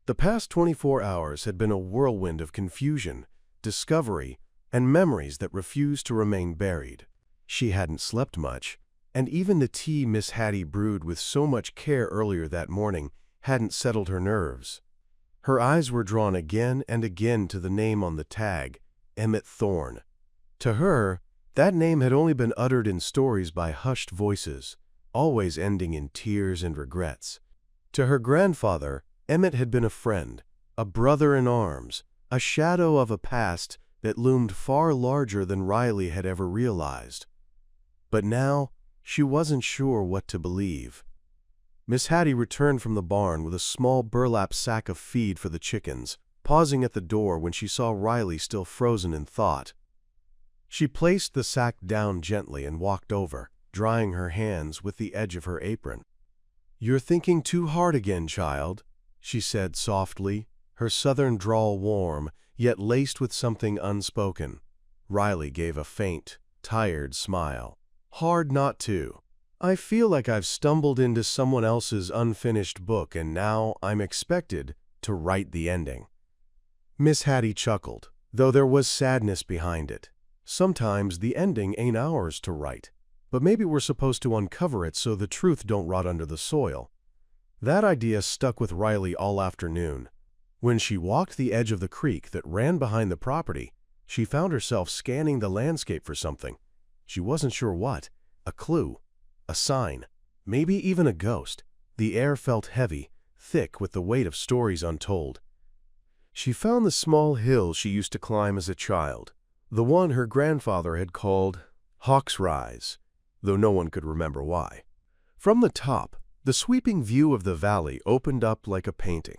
The past 24 hours had been a whirlwind of confusion, discovery, and memories that refused to remain buried. She hadn't slept much, and even the tea Miss Hattie brewed with so much care earlier that morning hadn't settled her nerves. Her eyes were drawn again and again to the name on the tag, Emmett Thorne. To her, that name had only been uttered in stories by hushed voices, always ending in tears and regrets. To her grandfather, Emmett had been a friend, a brother in arms, a shadow of a past that loomed far larger than Riley had ever realized. But now, she wasn't sure what to believe. Miss Hattie returned from the barn with a small burlap sack of feed for the chickens, pausing at the door when she saw Riley still frozen in thought. She placed the sack down gently and walked over, drying her hands with the edge of her apron. "You're thinking too hard again, child," she said softly, her southern drawl warm, yet laced with something unspoken. Riley gave a faint, tired smile. "Hard not to. I feel like I've stumbled into someone else's unfinished book and now I'm expected to write the ending." Miss Hattie chuckled, though there was sadness behind it. Sometimes the ending ain't ours to write, but maybe we're supposed to uncover it so the truth don't rot under the soil. That idea stuck with Riley all afternoon. When she walked the edge of the creek that ran behind the property, she found herself scanning the landscape for something. She wasn't sure what. A clue. A sign. Maybe even a ghost. The air felt heavy, thick with the weight of stories untold. She found the small hill she used to climb as a child, the one her grandfather had called Hawk's Rise, though no one could remember why. From the top, the sweeping view of the valley opened up like a painting.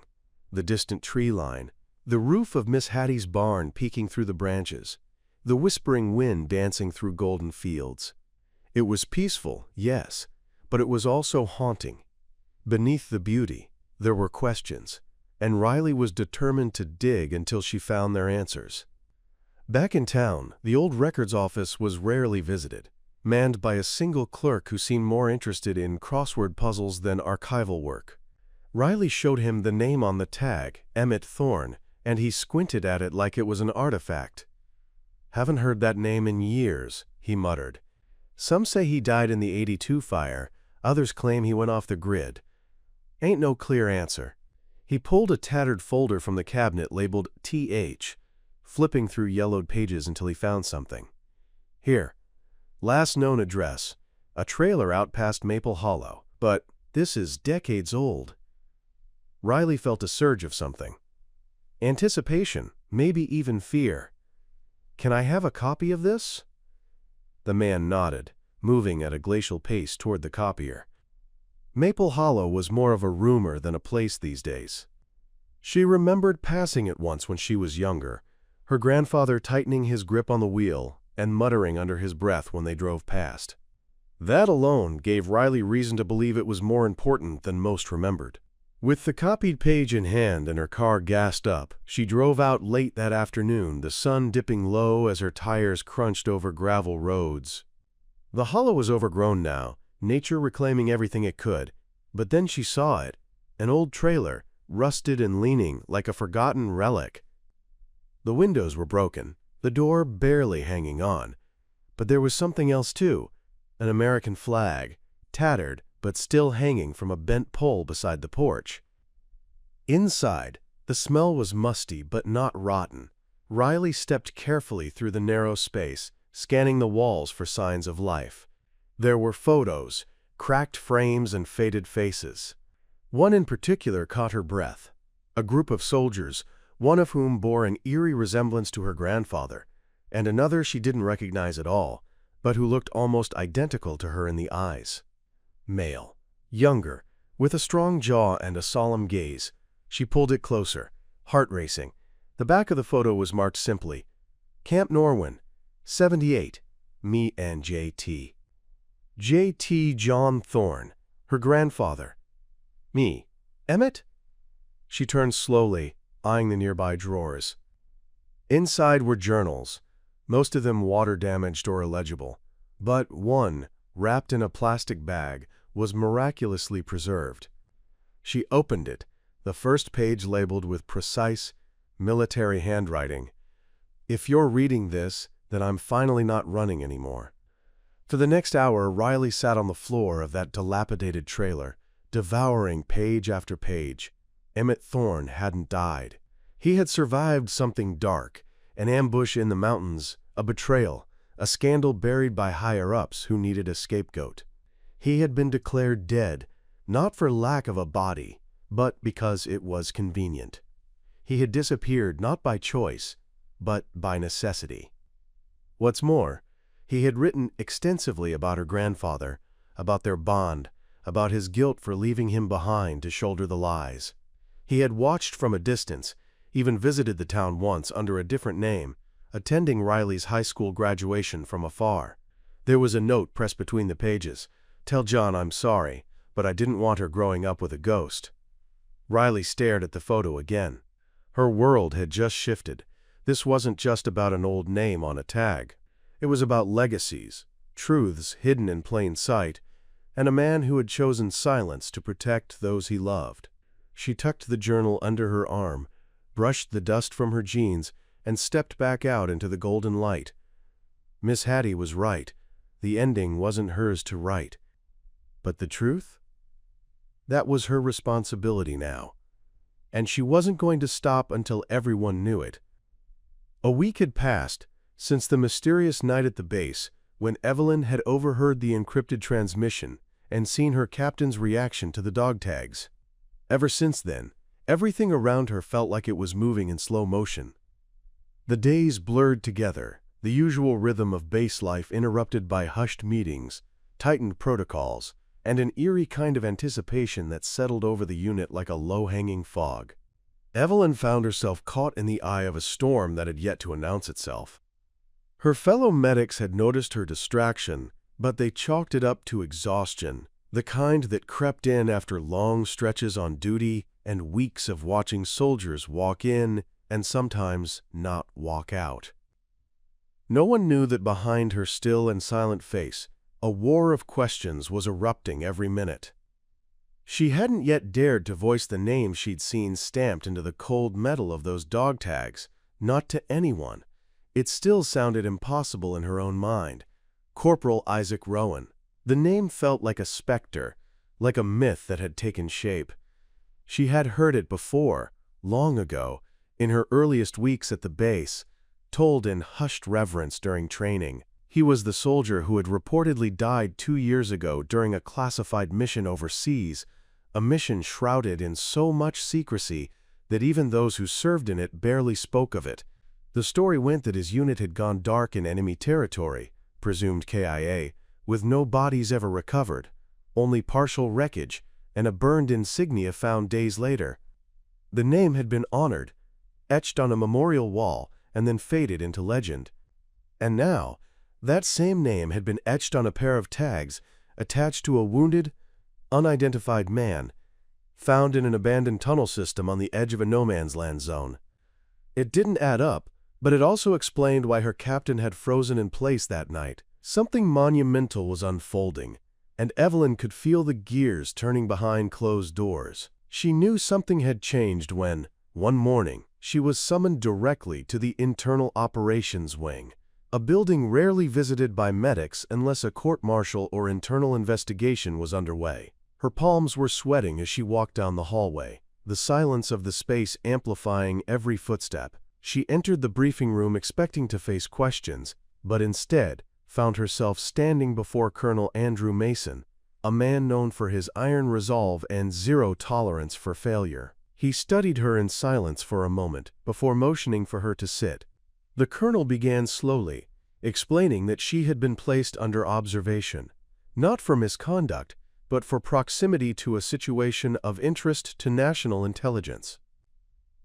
The distant tree line, the roof of Miss Hattie's barn peeking through the branches, the whispering wind dancing through golden fields. It was peaceful, yes, but it was also haunting. Beneath the beauty, there were questions, and Riley was determined to dig until she found their answers. Back in town, the old records office was rarely visited, manned by a single clerk who seemed more interested in crossword puzzles than archival work. Riley showed him the name on the tag, Emmett Thorne, and he squinted at it like it was an artifact. "Haven't heard that name in years," he muttered. "Some say he died in the '82 fire, others claim he went off the grid. Ain't no clear answer." He pulled a tattered folder from the cabinet labeled TH, flipping through yellowed pages until he found something. "Here. Last known address. A trailer out past Maple Hollow. But this is decades old." Riley felt a surge of something. Anticipation, maybe even fear. "Can I have a copy of this?" The man nodded, moving at a glacial pace toward the copier. Maple Hollow was more of a rumor than a place these days. She remembered passing it once when she was younger, her grandfather tightening his grip on the wheel and muttering under his breath when they drove past. That alone gave Riley reason to believe it was more important than most remembered. With the copied page in hand and her car gassed up, she drove out late that afternoon, the sun dipping low as her tires crunched over gravel roads. The hollow was overgrown now, nature reclaiming everything it could, but then she saw it, an old trailer, rusted and leaning like a forgotten relic. The windows were broken, the door barely hanging on, but there was something else too, an American flag, tattered but still hanging from a bent pole beside the porch. Inside, the smell was musty but not rotten. Riley stepped carefully through the narrow space, scanning the walls for signs of life. There were photos, cracked frames and faded faces. One in particular caught her breath. A group of soldiers, one of whom bore an eerie resemblance to her grandfather, and another she didn't recognize at all, but who looked almost identical to her in the eyes. Male, younger, with a strong jaw and a solemn gaze. She pulled it closer, heart racing. The back of the photo was marked simply, Camp Norwin, 78, me and J.T. J.T. John Thorne, her grandfather. Me, Emmett? She turned slowly, eyeing the nearby drawers. Inside were journals, most of them water-damaged or illegible, but one, wrapped in a plastic bag, was miraculously preserved. She opened it, the first page labeled with precise, military handwriting. If you're reading this, then I'm finally not running anymore. For the next hour, Riley sat on the floor of that dilapidated trailer, devouring page after page. Emmett Thorne hadn't died. He had survived something dark, an ambush in the mountains, a betrayal, a scandal buried by higher-ups who needed a scapegoat. He had been declared dead, not for lack of a body, but because it was convenient. He had disappeared not by choice, but by necessity. What's more, he had written extensively about her grandfather, about their bond, about his guilt for leaving him behind to shoulder the lies. He had watched from a distance, even visited the town once under a different name, attending Riley's high school graduation from afar. There was a note pressed between the pages. Tell John I'm sorry, but I didn't want her growing up with a ghost. Riley stared at the photo again. Her world had just shifted. This wasn't just about an old name on a tag. It was about legacies, truths hidden in plain sight, and a man who had chosen silence to protect those he loved. She tucked the journal under her arm, brushed the dust from her jeans, and stepped back out into the golden light. Miss Hattie was right. The ending wasn't hers to write. But the truth? That was her responsibility now. And she wasn't going to stop until everyone knew it. A week had passed since the mysterious night at the base when Evelyn had overheard the encrypted transmission and seen her captain's reaction to the dog tags. Ever since then, everything around her felt like it was moving in slow motion. The days blurred together, the usual rhythm of base life interrupted by hushed meetings, tightened protocols, and an eerie kind of anticipation that settled over the unit like a low-hanging fog. Evelyn found herself caught in the eye of a storm that had yet to announce itself. Her fellow medics had noticed her distraction, but they chalked it up to exhaustion, the kind that crept in after long stretches on duty and weeks of watching soldiers walk in and sometimes not walk out. No one knew that behind her still and silent face, a war of questions was erupting every minute. She hadn't yet dared to voice the name she'd seen stamped into the cold metal of those dog tags, not to anyone. It still sounded impossible in her own mind. Corporal Isaac Rowan. The name felt like a specter, like a myth that had taken shape. She had heard it before, long ago, in her earliest weeks at the base, told in hushed reverence during training. He was the soldier who had reportedly died 2 years ago during a classified mission overseas, a mission shrouded in so much secrecy that even those who served in it barely spoke of it. The story went that his unit had gone dark in enemy territory, presumed KIA, with no bodies ever recovered, only partial wreckage and a burned insignia found days later. The name had been honored, etched on a memorial wall, and then faded into legend. And now, that same name had been etched on a pair of tags attached to a wounded, unidentified man, found in an abandoned tunnel system on the edge of a no-man's land zone. It didn't add up, but it also explained why her captain had frozen in place that night. Something monumental was unfolding, and Evelyn could feel the gears turning behind closed doors. She knew something had changed when, one morning, she was summoned directly to the Internal Operations Wing, a building rarely visited by medics unless a court-martial or internal investigation was underway. Her palms were sweating as she walked down the hallway, the silence of the space amplifying every footstep. She entered the briefing room expecting to face questions, but instead found herself standing before Colonel Andrew Mason, a man known for his iron resolve and zero tolerance for failure. He studied her in silence for a moment before motioning for her to sit. The colonel began slowly, explaining that she had been placed under observation, not for misconduct, but for proximity to a situation of interest to national intelligence.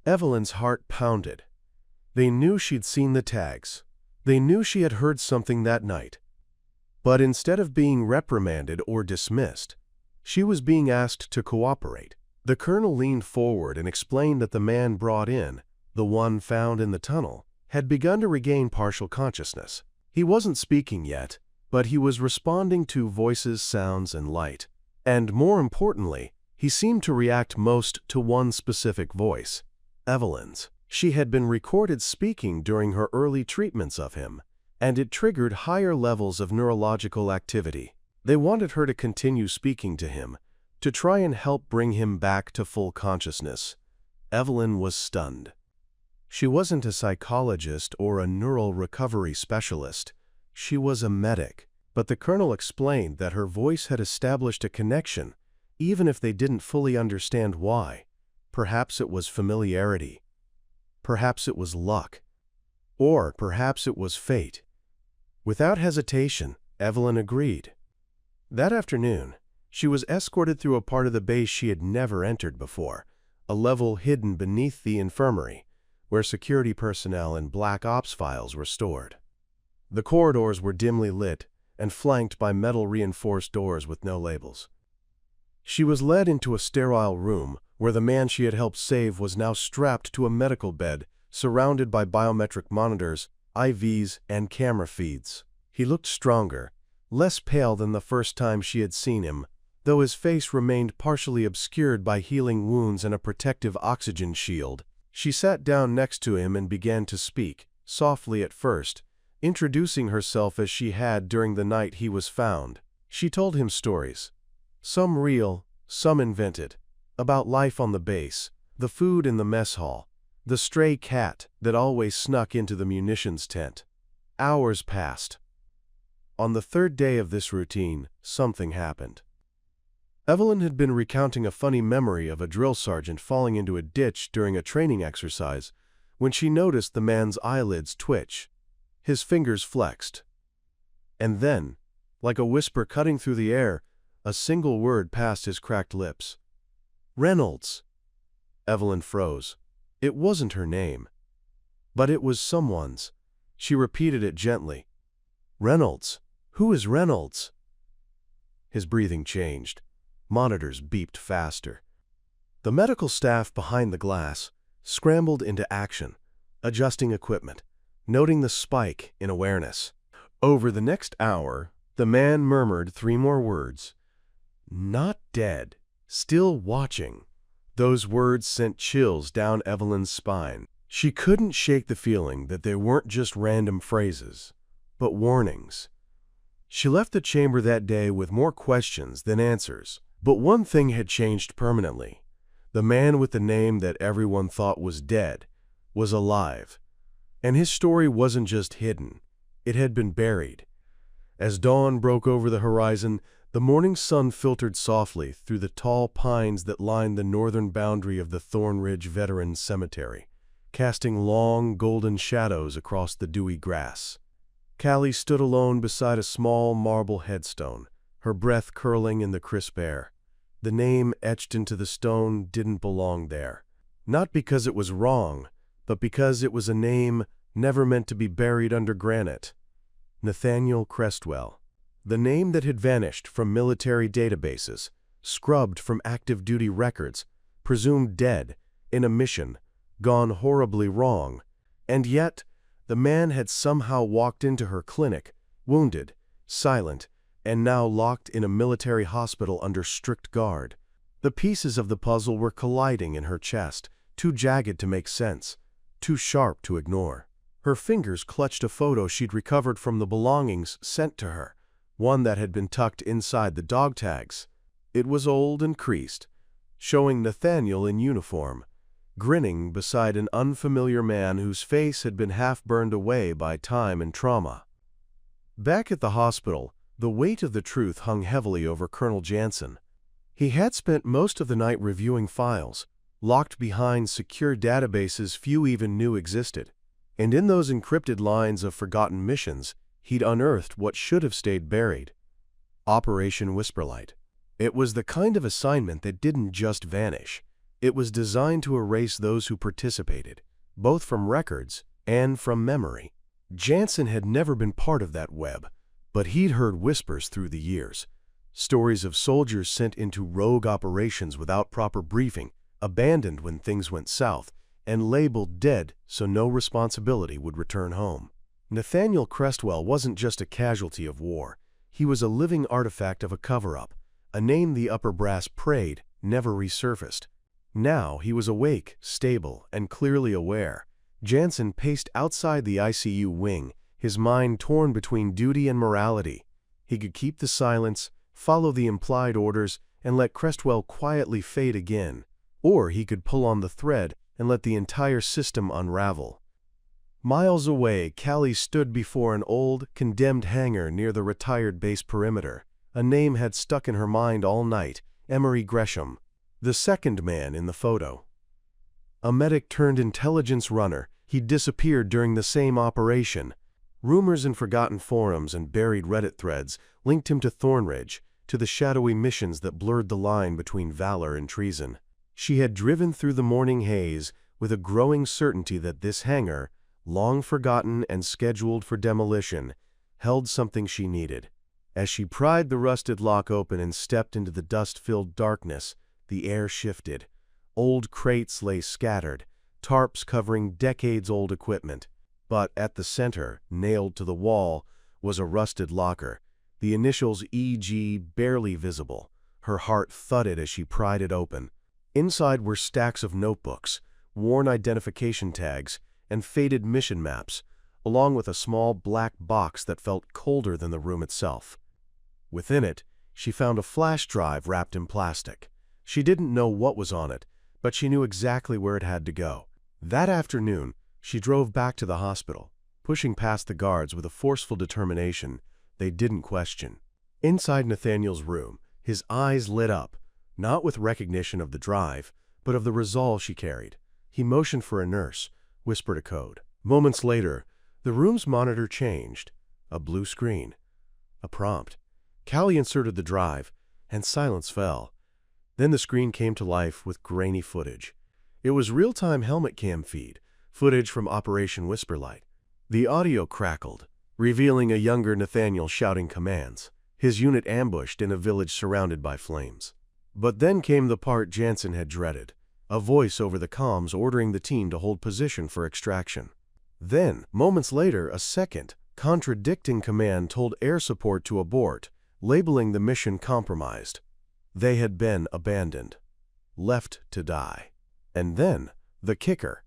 Evelyn's heart pounded. They knew she'd seen the tags. They knew she had heard something that night. But instead of being reprimanded or dismissed, she was being asked to cooperate. The colonel leaned forward and explained that the man brought in, the one found in the tunnel, had begun to regain partial consciousness. He wasn't speaking yet, but he was responding to voices, sounds, and light. And more importantly, he seemed to react most to one specific voice, Evelyn's. She had been recorded speaking during her early treatments of him, and it triggered higher levels of neurological activity. They wanted her to continue speaking to him, to try and help bring him back to full consciousness. Evelyn was stunned. She wasn't a psychologist or a neural recovery specialist. She was a medic. But the colonel explained that her voice had established a connection, even if they didn't fully understand why. Perhaps it was familiarity. Perhaps it was luck. Or perhaps it was fate. Without hesitation, Evelyn agreed. That afternoon, she was escorted through a part of the base she had never entered before, a level hidden beneath the infirmary, where security personnel and black ops files were stored. The corridors were dimly lit and flanked by metal-reinforced doors with no labels. She was led into a sterile room where the man she had helped save was now strapped to a medical bed, surrounded by biometric monitors, IVs, and camera feeds. He looked stronger, less pale than the first time she had seen him, though his face remained partially obscured by healing wounds and a protective oxygen shield. She sat down next to him and began to speak, softly at first, introducing herself as she had during the night he was found. She told him stories, some real, some invented, about life on the base, the food in the mess hall, the stray cat that always snuck into the munitions tent. Hours passed. On the third day of this routine, something happened. Evelyn had been recounting a funny memory of a drill sergeant falling into a ditch during a training exercise when she noticed the man's eyelids twitch. His fingers flexed. And then, like a whisper cutting through the air, a single word passed his cracked lips. Reynolds. Evelyn froze. It wasn't her name. But it was someone's. She repeated it gently. Reynolds. Who is Reynolds? His breathing changed. Monitors beeped faster. The medical staff behind the glass scrambled into action, adjusting equipment, noting the spike in awareness. Over the next hour, the man murmured 3 more words. Not dead. Still watching. Those words sent chills down Evelyn's spine. She couldn't shake the feeling that they weren't just random phrases, but warnings. She left the chamber that day with more questions than answers. But one thing had changed permanently. The man with the name that everyone thought was dead was alive. And his story wasn't just hidden. It had been buried. As dawn broke over the horizon, the morning sun filtered softly through the tall pines that lined the northern boundary of the Thornridge Veterans Cemetery, casting long, golden shadows across the dewy grass. Callie stood alone beside a small marble headstone, her breath curling in the crisp air. The name etched into the stone didn't belong there. Not because it was wrong, but because it was a name never meant to be buried under granite. Nathaniel Crestwell. The name that had vanished from military databases, scrubbed from active duty records, presumed dead, in a mission, gone horribly wrong. And yet, the man had somehow walked into her clinic, wounded, silent, and now locked in a military hospital under strict guard. The pieces of the puzzle were colliding in her chest, too jagged to make sense, too sharp to ignore. Her fingers clutched a photo she'd recovered from the belongings sent to her, one that had been tucked inside the dog tags. It was old and creased, showing Nathaniel in uniform, grinning beside an unfamiliar man whose face had been half burned away by time and trauma. Back at the hospital, the weight of the truth hung heavily over Colonel Jansen. He had spent most of the night reviewing files, locked behind secure databases few even knew existed. And in those encrypted lines of forgotten missions, he'd unearthed what should have stayed buried. Operation Whisperlight. It was the kind of assignment that didn't just vanish. It was designed to erase those who participated, both from records and from memory. Jansen had never been part of that web, but he'd heard whispers through the years. Stories of soldiers sent into rogue operations without proper briefing, abandoned when things went south, and labeled dead so no responsibility would return home. Nathaniel Crestwell wasn't just a casualty of war. He was a living artifact of a cover-up, a name the upper brass prayed never resurfaced. Now he was awake, stable, and clearly aware. Jansen paced outside the ICU wing, his mind torn between duty and morality. He could keep the silence, follow the implied orders, and let Crestwell quietly fade again. Or he could pull on the thread and let the entire system unravel. Miles away, Callie stood before an old, condemned hangar near the retired base perimeter. A name had stuck in her mind all night: Emery Gresham, the second man in the photo. A medic turned intelligence runner, he'd disappeared during the same operation. Rumors in forgotten forums and buried Reddit threads linked him to Thornridge, to the shadowy missions that blurred the line between valor and treason. She had driven through the morning haze with a growing certainty that this hangar, long forgotten and scheduled for demolition, held something she needed. As she pried the rusted lock open and stepped into the dust-filled darkness, the air shifted. Old crates lay scattered, tarps covering decades-old equipment. But at the center, nailed to the wall, was a rusted locker, the initials EG barely visible. Her heart thudded as she pried it open. Inside were stacks of notebooks, worn identification tags, and faded mission maps, along with a small black box that felt colder than the room itself. Within it, she found a flash drive wrapped in plastic. She didn't know what was on it, but she knew exactly where it had to go. That afternoon, she drove back to the hospital, pushing past the guards with a forceful determination they didn't question. Inside Nathaniel's room, his eyes lit up, not with recognition of the drive, but of the resolve she carried. He motioned for a nurse, whispered a code. Moments later, the room's monitor changed. A blue screen. A prompt. Callie inserted the drive, and silence fell. Then the screen came to life with grainy footage. It was real-time helmet cam feed, footage from Operation Whisperlight. The audio crackled, revealing a younger Nathaniel shouting commands, his unit ambushed in a village surrounded by flames. But then came the part Jansen had dreaded, a voice over the comms ordering the team to hold position for extraction. Then, moments later, a second, contradicting command told air support to abort, labeling the mission compromised. They had been abandoned, left to die. And then, the kicker,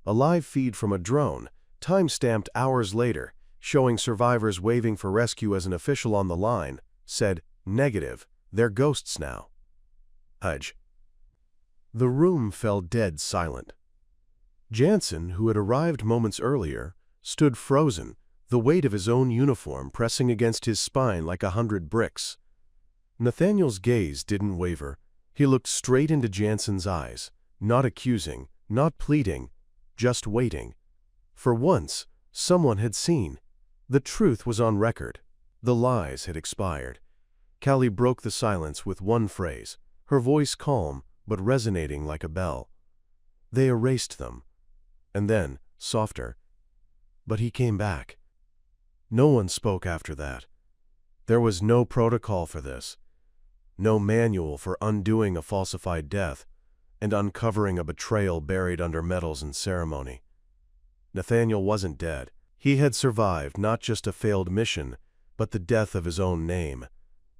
a live feed from a drone, time-stamped hours later, showing survivors waving for rescue as an official on the line, said, "Negative, they're ghosts now." Hudge. The room fell dead silent. Jansen, who had arrived moments earlier, stood frozen, the weight of his own uniform pressing against his spine like 100 bricks. Nathaniel's gaze didn't waver. He looked straight into Jansen's eyes, not accusing, not pleading, just waiting. For once, someone had seen. The truth was on record. The lies had expired. Callie broke the silence with one phrase, her voice calm but resonating like a bell. They erased them. And then, softer, "But he came back." No one spoke after that. There was no protocol for this, no manual for undoing a falsified death and uncovering a betrayal buried under medals and ceremony. Nathaniel wasn't dead. He had survived not just a failed mission, but the death of his own name.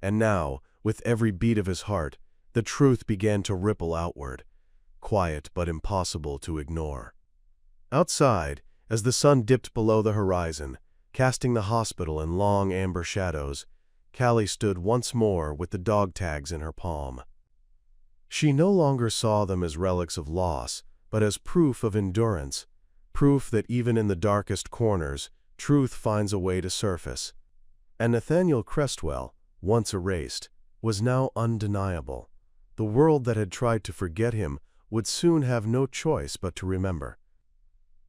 And now, with every beat of his heart, the truth began to ripple outward, quiet but impossible to ignore. Outside, as the sun dipped below the horizon, casting the hospital in long amber shadows, Callie stood once more with the dog tags in her palm. She no longer saw them as relics of loss, but as proof of endurance, proof that even in the darkest corners, truth finds a way to surface. And Nathaniel Crestwell, once erased, was now undeniable. The world that had tried to forget him would soon have no choice but to remember.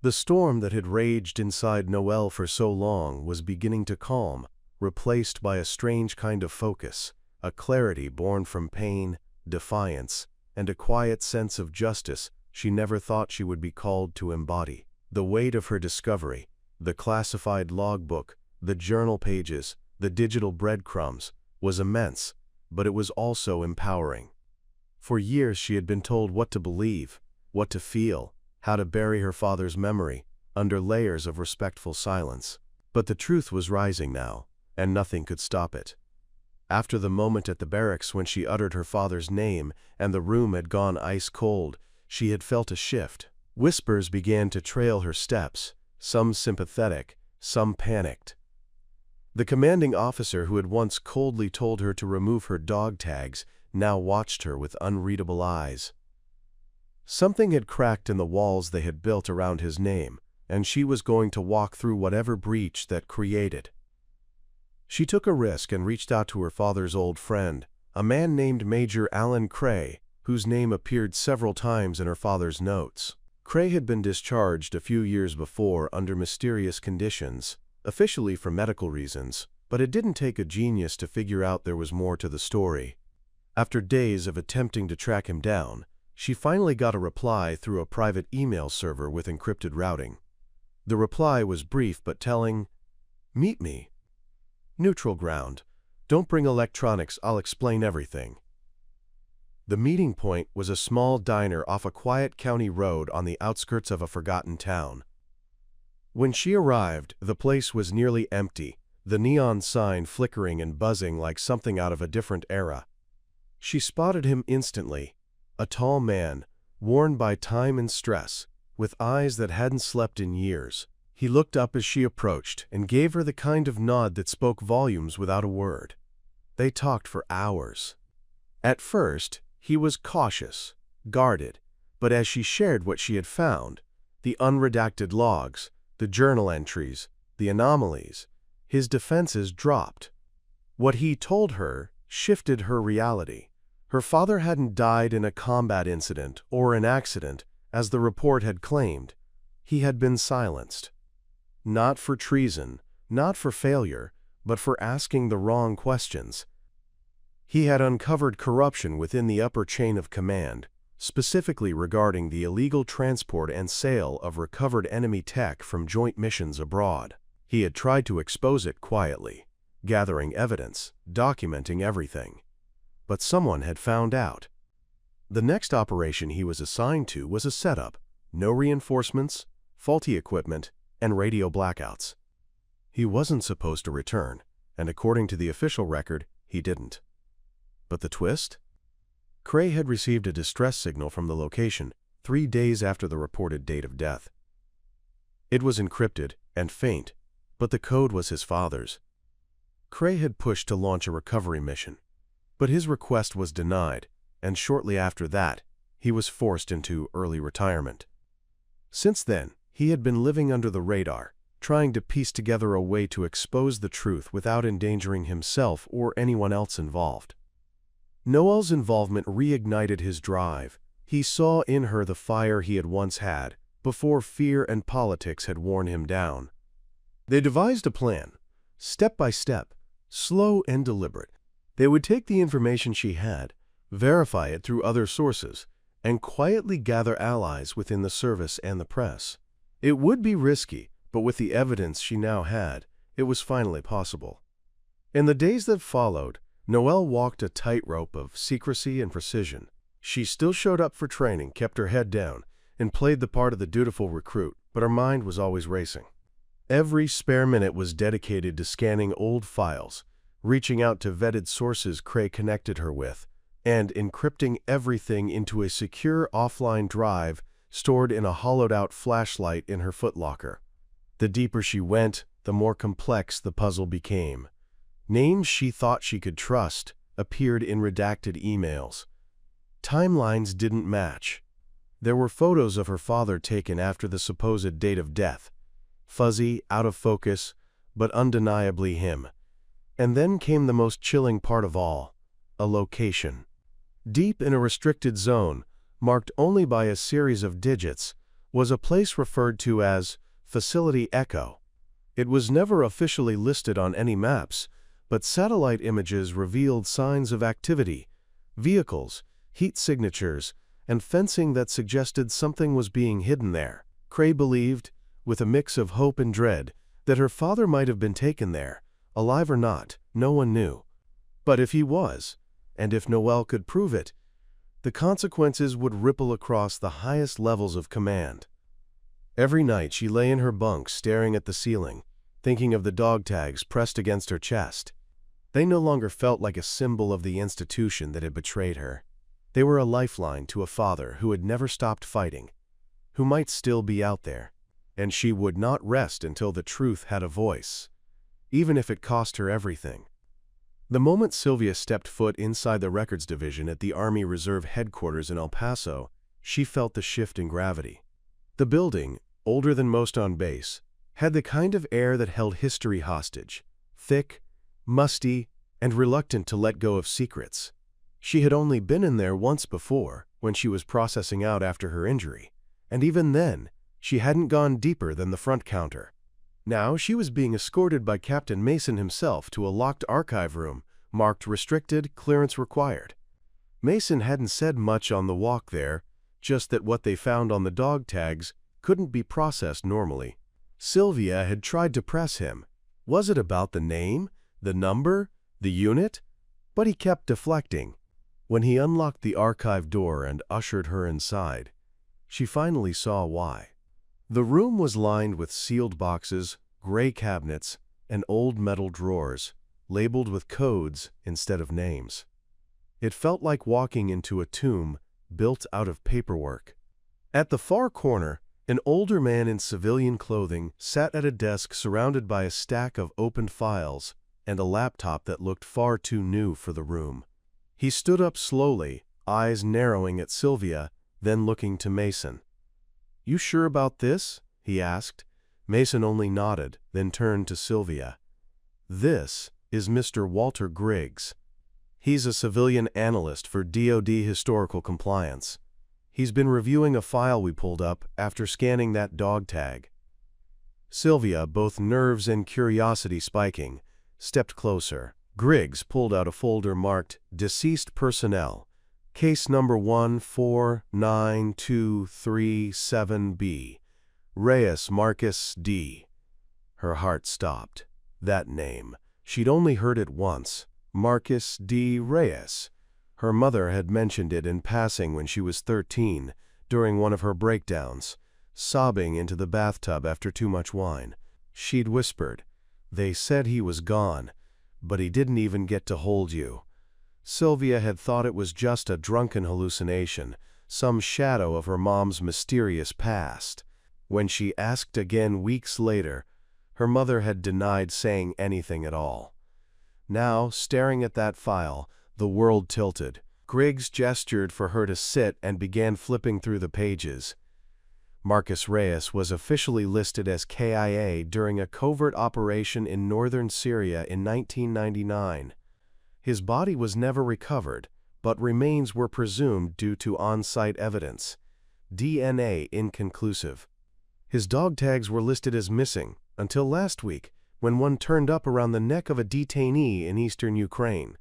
The storm that had raged inside Noelle for so long was beginning to calm, replaced by a strange kind of focus, a clarity born from pain, defiance, and a quiet sense of justice she never thought she would be called to embody. The weight of her discovery, the classified logbook, the journal pages, the digital breadcrumbs, was immense, but it was also empowering. For years she had been told what to believe, what to feel, how to bury her father's memory under layers of respectful silence. But the truth was rising now, and nothing could stop it. After the moment at the barracks when she uttered her father's name and the room had gone ice cold, she had felt a shift. Whispers began to trail her steps, some sympathetic, some panicked. The commanding officer who had once coldly told her to remove her dog tags now watched her with unreadable eyes. Something had cracked in the walls they had built around his name, and she was going to walk through whatever breach that created. She took a risk and reached out to her father's old friend, a man named Major Alan Cray, whose name appeared several times in her father's notes. Cray had been discharged a few years before under mysterious conditions, officially for medical reasons, but it didn't take a genius to figure out there was more to the story. After days of attempting to track him down, she finally got a reply through a private email server with encrypted routing. The reply was brief but telling, "Meet me. Neutral ground. Don't bring electronics, I'll explain everything." The meeting point was a small diner off a quiet county road on the outskirts of a forgotten town. When she arrived, the place was nearly empty, the neon sign flickering and buzzing like something out of a different era. She spotted him instantly. A tall man, worn by time and stress, with eyes that hadn't slept in years. He looked up as she approached and gave her the kind of nod that spoke volumes without a word. They talked for hours. At first, he was cautious, guarded, but as she shared what she had found, the unredacted logs, the journal entries, the anomalies, his defenses dropped. What he told her shifted her reality. Her father hadn't died in a combat incident or an accident, as the report had claimed. He had been silenced. Not for treason, not for failure, but for asking the wrong questions. He had uncovered corruption within the upper chain of command, specifically regarding the illegal transport and sale of recovered enemy tech from joint missions abroad. He had tried to expose it quietly, gathering evidence, documenting everything. But someone had found out. The next operation he was assigned to was a setup, no reinforcements, faulty equipment, and radio blackouts. He wasn't supposed to return, and according to the official record, he didn't. But the twist? Cray had received a distress signal from the location 3 days after the reported date of death. It was encrypted and faint, but the code was his father's. Cray had pushed to launch a recovery mission, but his request was denied, and shortly after that, he was forced into early retirement. Since then, he had been living under the radar, trying to piece together a way to expose the truth without endangering himself or anyone else involved. Noelle's involvement reignited his drive. He saw in her the fire he had once had, before fear and politics had worn him down. They devised a plan, step by step, slow and deliberate. They would take the information she had, verify it through other sources, and quietly gather allies within the service and the press. It would be risky, but with the evidence she now had, it was finally possible. In the days that followed, Noelle walked a tightrope of secrecy and precision. She still showed up for training, kept her head down, and played the part of the dutiful recruit, but her mind was always racing. Every spare minute was dedicated to scanning old files, reaching out to vetted sources Cray connected her with, and encrypting everything into a secure offline drive stored in a hollowed-out flashlight in her footlocker. The deeper she went, the more complex the puzzle became. Names she thought she could trust appeared in redacted emails. Timelines didn't match. There were photos of her father taken after the supposed date of death, fuzzy, out of focus, but undeniably him. And then came the most chilling part of all, a location. Deep in a restricted zone, marked only by a series of digits, was a place referred to as Facility Echo. It was never officially listed on any maps, but satellite images revealed signs of activity, vehicles, heat signatures, and fencing that suggested something was being hidden there. Cray believed, with a mix of hope and dread, that her father might have been taken there, alive or not, no one knew. But if he was, and if Noelle could prove it, the consequences would ripple across the highest levels of command. Every night she lay in her bunk staring at the ceiling, thinking of the dog tags pressed against her chest. They no longer felt like a symbol of the institution that had betrayed her. They were a lifeline to a father who had never stopped fighting, who might still be out there, and she would not rest until the truth had a voice, even if it cost her everything. The moment Sylvia stepped foot inside the records division at the Army Reserve headquarters in El Paso, she felt the shift in gravity. The building, older than most on base, had the kind of air that held history hostage, thick, musty, and reluctant to let go of secrets. She had only been in there once before, when she was processing out after her injury, and even then, she hadn't gone deeper than the front counter. Now she was being escorted by Captain Mason himself to a locked archive room, marked Restricted, Clearance Required. Mason hadn't said much on the walk there, just that what they found on the dog tags couldn't be processed normally. Sylvia had tried to press him. Was it about the name, the number, the unit? But he kept deflecting. When he unlocked the archive door and ushered her inside, she finally saw why. The room was lined with sealed boxes, gray cabinets, and old metal drawers, labeled with codes instead of names. It felt like walking into a tomb built out of paperwork. At the far corner, an older man in civilian clothing sat at a desk surrounded by a stack of opened files and a laptop that looked far too new for the room. He stood up slowly, eyes narrowing at Sylvia, then looking to Mason. "You sure about this?" he asked. Mason only nodded, then turned to Sylvia. "This is Mr. Walter Griggs. He's a civilian analyst for DoD Historical Compliance. He's been reviewing a file we pulled up after scanning that dog tag." Sylvia, both nerves and curiosity spiking, stepped closer. Griggs pulled out a folder marked Deceased Personnel, Case number 149237B, Reyes Marcus D. Her heart stopped. That name. She'd only heard it once. Marcus D. Reyes. Her mother had mentioned it in passing when she was 13, during one of her breakdowns, sobbing into the bathtub after too much wine. She'd whispered, "They said he was gone, but he didn't even get to hold you." Sylvia had thought it was just a drunken hallucination, some shadow of her mom's mysterious past. When she asked again weeks later, her mother had denied saying anything at all. Now, staring at that file, the world tilted. Griggs gestured for her to sit and began flipping through the pages. Marcus Reyes was officially listed as KIA during a covert operation in northern Syria in 1999. His body was never recovered, but remains were presumed due to on-site evidence. DNA inconclusive. His dog tags were listed as missing until last week, when one turned up around the neck of a detainee in eastern Ukraine.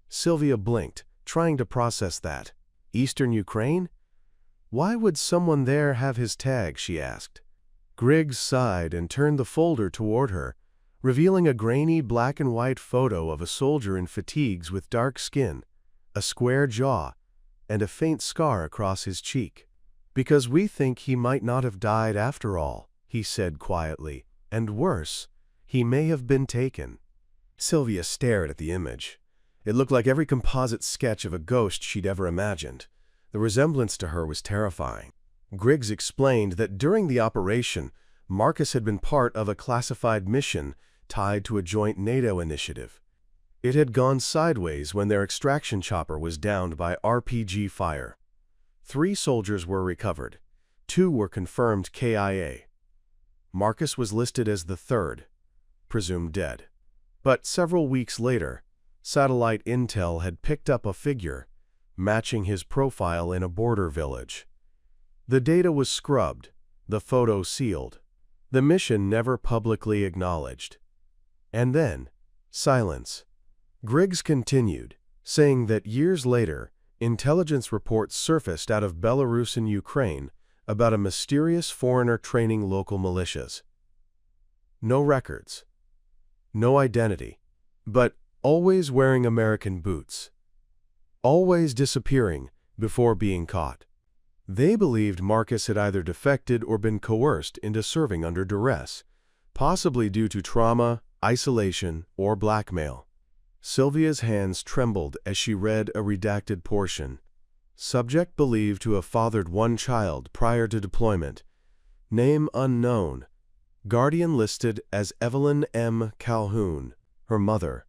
Sylvia blinked, trying to process that. Eastern Ukraine? Why would someone there have his tag, she asked. Griggs sighed and turned the folder toward her, revealing a grainy black and white photo of a soldier in fatigues with dark skin, a square jaw, and a faint scar across his cheek. "Because we think he might not have died after all," he said quietly, "and worse, he may have been taken." Sylvia stared at the image. It looked like every composite sketch of a ghost she'd ever imagined. The resemblance to her was terrifying. Griggs explained that during the operation, Marcus had been part of a classified mission tied to a joint NATO initiative. It had gone sideways when their extraction chopper was downed by RPG fire. 3 soldiers were recovered. 2 were confirmed KIA. Marcus was listed as the 3rd, presumed dead. But several weeks later, satellite intel had picked up a figure matching his profile in a border village. The data was scrubbed, the photo sealed, the mission never publicly acknowledged. And then, silence. Griggs continued, saying that years later, intelligence reports surfaced out of Belarus and Ukraine about a mysterious foreigner training local militias. No records, no identity, but always wearing American boots, always disappearing before being caught. They believed Marcus had either defected or been coerced into serving under duress, possibly due to trauma, isolation, or blackmail. Sylvia's hands trembled as she read a redacted portion. Subject believed to have fathered one child prior to deployment. Name unknown. Guardian listed as Evelyn M. Calhoun, her mother.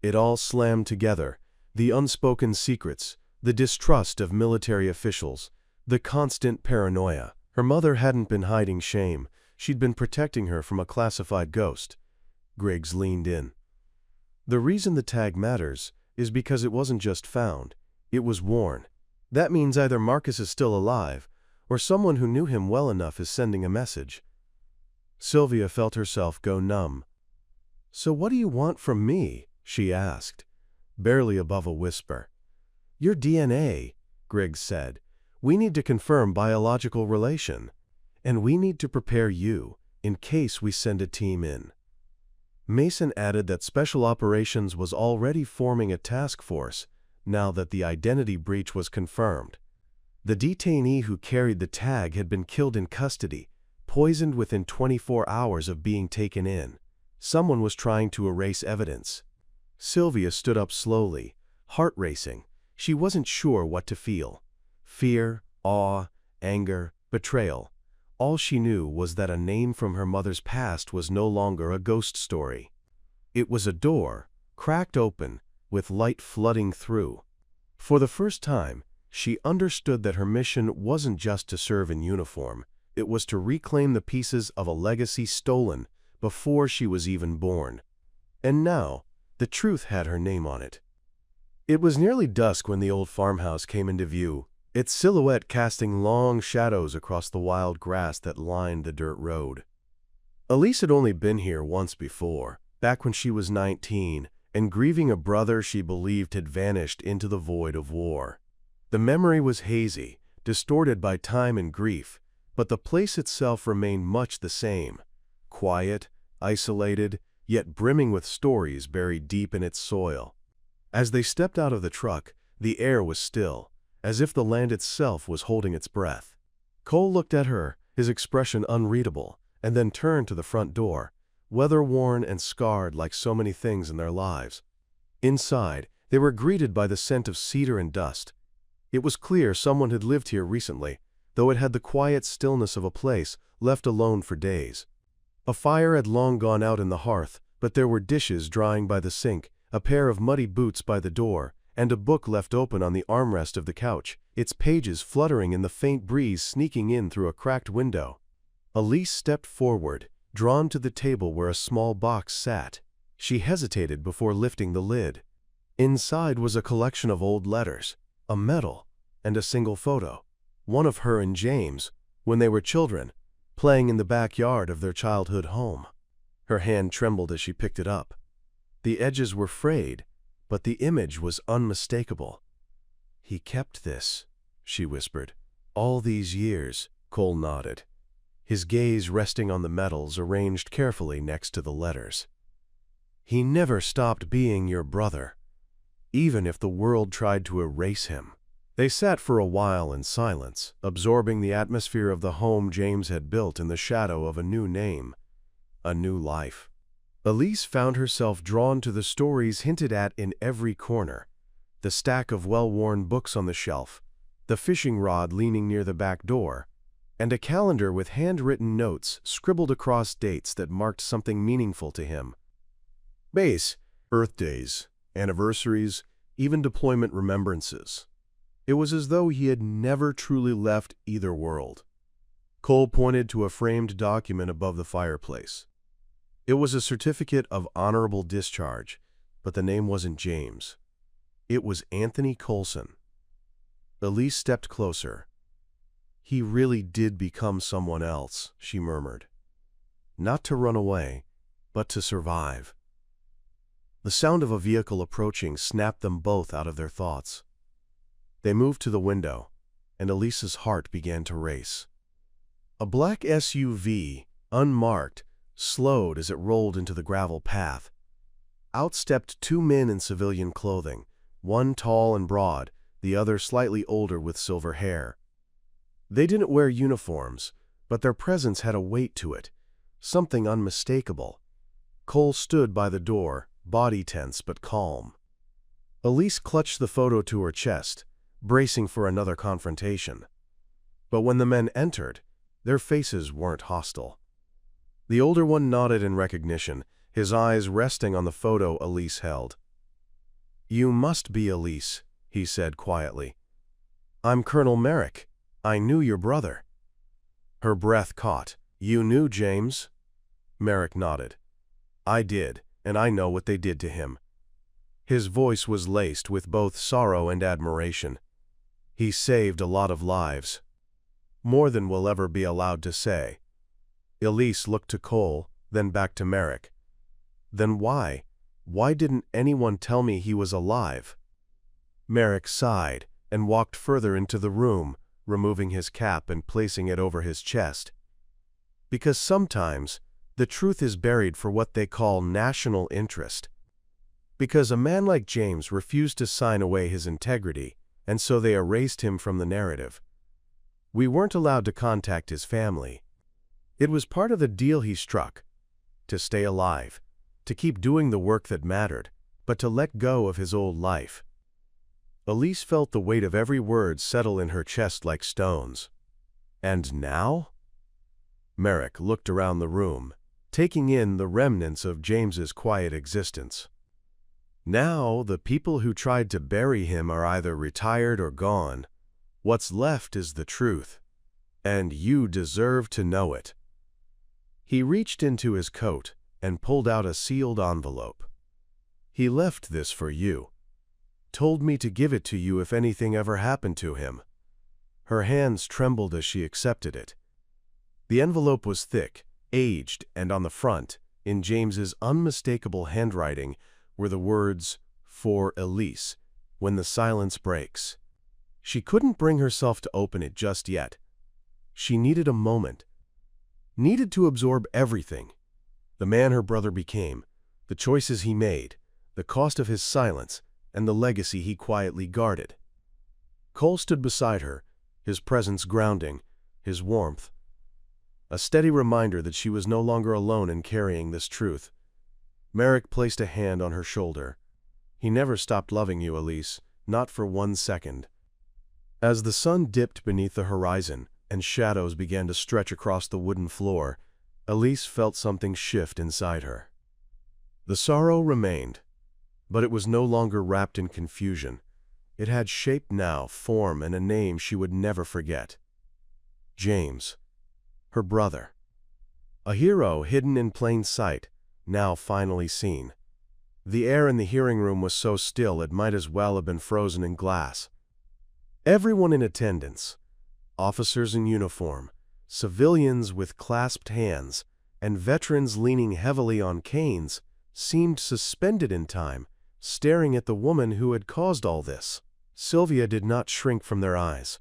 It all slammed together, the unspoken secrets, the distrust of military officials, the constant paranoia. Her mother hadn't been hiding shame. She'd been protecting her from a classified ghost. Griggs leaned in. The reason the tag matters is because it wasn't just found, it was worn. That means either Marcus is still alive, or someone who knew him well enough is sending a message. Sylvia felt herself go numb. "So what do you want from me?" she asked, barely above a whisper. "Your DNA," Griggs said. "We need to confirm biological relation, and we need to prepare you in case we send a team in." Mason added that Special Operations was already forming a task force now that the identity breach was confirmed. The detainee who carried the tag had been killed in custody, poisoned within 24 hours of being taken in. Someone was trying to erase evidence. Sylvia stood up slowly, heart racing. She wasn't sure what to feel. Fear, awe, anger, betrayal. All she knew was that a name from her mother's past was no longer a ghost story. It was a door, cracked open, with light flooding through. For the first time, she understood that her mission wasn't just to serve in uniform. It was to reclaim the pieces of a legacy stolen before she was even born. And now, the truth had her name on it. It was nearly dusk when the old farmhouse came into view, its silhouette casting long shadows across the wild grass that lined the dirt road. Elise had only been here once before, back when she was 19, and grieving a brother she believed had vanished into the void of war. The memory was hazy, distorted by time and grief, but the place itself remained much the same. Quiet, isolated, yet brimming with stories buried deep in its soil. As they stepped out of the truck, the air was still, as if the land itself was holding its breath. Cole looked at her, his expression unreadable, and then turned to the front door, weather-worn and scarred like so many things in their lives. Inside, they were greeted by the scent of cedar and dust. It was clear someone had lived here recently, though it had the quiet stillness of a place left alone for days. A fire had long gone out in the hearth, but there were dishes drying by the sink, a pair of muddy boots by the door, and a book left open on the armrest of the couch, its pages fluttering in the faint breeze sneaking in through a cracked window. Elise stepped forward, drawn to the table where a small box sat. She hesitated before lifting the lid. Inside was a collection of old letters, a medal, and a single photo. One of her and James, when they were children, playing in the backyard of their childhood home. Her hand trembled as she picked it up. The edges were frayed, but the image was unmistakable. "He kept this," she whispered. "All these years," Cole nodded, his gaze resting on the medals arranged carefully next to the letters. "He never stopped being your brother, even if the world tried to erase him." They sat for a while in silence, absorbing the atmosphere of the home James had built in the shadow of a new name, a new life. Elise found herself drawn to the stories hinted at in every corner. The stack of well-worn books on the shelf, the fishing rod leaning near the back door, and a calendar with handwritten notes scribbled across dates that marked something meaningful to him. Base, birthdays, anniversaries, even deployment remembrances. It was as though he had never truly left either world. Cole pointed to a framed document above the fireplace. It was a certificate of honorable discharge, but the name wasn't James. It was Anthony Coulson. Elise stepped closer. He really did become someone else, she murmured. Not to run away, but to survive. The sound of a vehicle approaching snapped them both out of their thoughts. They moved to the window, and Elise's heart began to race. A black SUV, unmarked, slowed as it rolled into the gravel path. Out stepped two men in civilian clothing, one tall and broad, the other slightly older with silver hair. They didn't wear uniforms, but their presence had a weight to it, something unmistakable. Cole stood by the door, body tense but calm. Elise clutched the photo to her chest, bracing for another confrontation. But when the men entered, their faces weren't hostile. The older one nodded in recognition, his eyes resting on the photo Elise held. "You must be Elise," he said quietly. "I'm Colonel Merrick. I knew your brother." Her breath caught. "You knew James?" Merrick nodded. "I did, and I know what they did to him." His voice was laced with both sorrow and admiration. "He saved a lot of lives. More than we'll ever be allowed to say." Elise looked to Cole, then back to Merrick. "Then why? Why didn't anyone tell me he was alive?" Merrick sighed and walked further into the room, removing his cap and placing it over his chest. "Because sometimes the truth is buried for what they call national interest. Because a man like James refused to sign away his integrity, and so they erased him from the narrative. We weren't allowed to contact his family. It was part of the deal he struck, to stay alive, to keep doing the work that mattered, but to let go of his old life." Elise felt the weight of every word settle in her chest like stones. "And now?" Merrick looked around the room, taking in the remnants of James's quiet existence. "Now the people who tried to bury him are either retired or gone. What's left is the truth, and you deserve to know it." He reached into his coat and pulled out a sealed envelope. "He left this for you. Told me to give it to you if anything ever happened to him." Her hands trembled as she accepted it. The envelope was thick, aged, and on the front, in James's unmistakable handwriting, were the words, "For Elise, when the silence breaks." She couldn't bring herself to open it just yet. She needed a moment. Needed to absorb everything. The man her brother became, the choices he made, the cost of his silence, and the legacy he quietly guarded. Cole stood beside her, his presence grounding, his warmth. A steady reminder that she was no longer alone in carrying this truth. Merrick placed a hand on her shoulder. "He never stopped loving you, Elise, not for 1 second." As the sun dipped beneath the horizon and shadows began to stretch across the wooden floor, Elise felt something shift inside her. The sorrow remained, but it was no longer wrapped in confusion. It had shape now, form, and a name she would never forget. James. Her brother. A hero hidden in plain sight, now finally seen. The air in the hearing room was so still it might as well have been frozen in glass. Everyone in attendance, officers in uniform, civilians with clasped hands, and veterans leaning heavily on canes, seemed suspended in time, staring at the woman who had caused all this. Sylvia did not shrink from their eyes.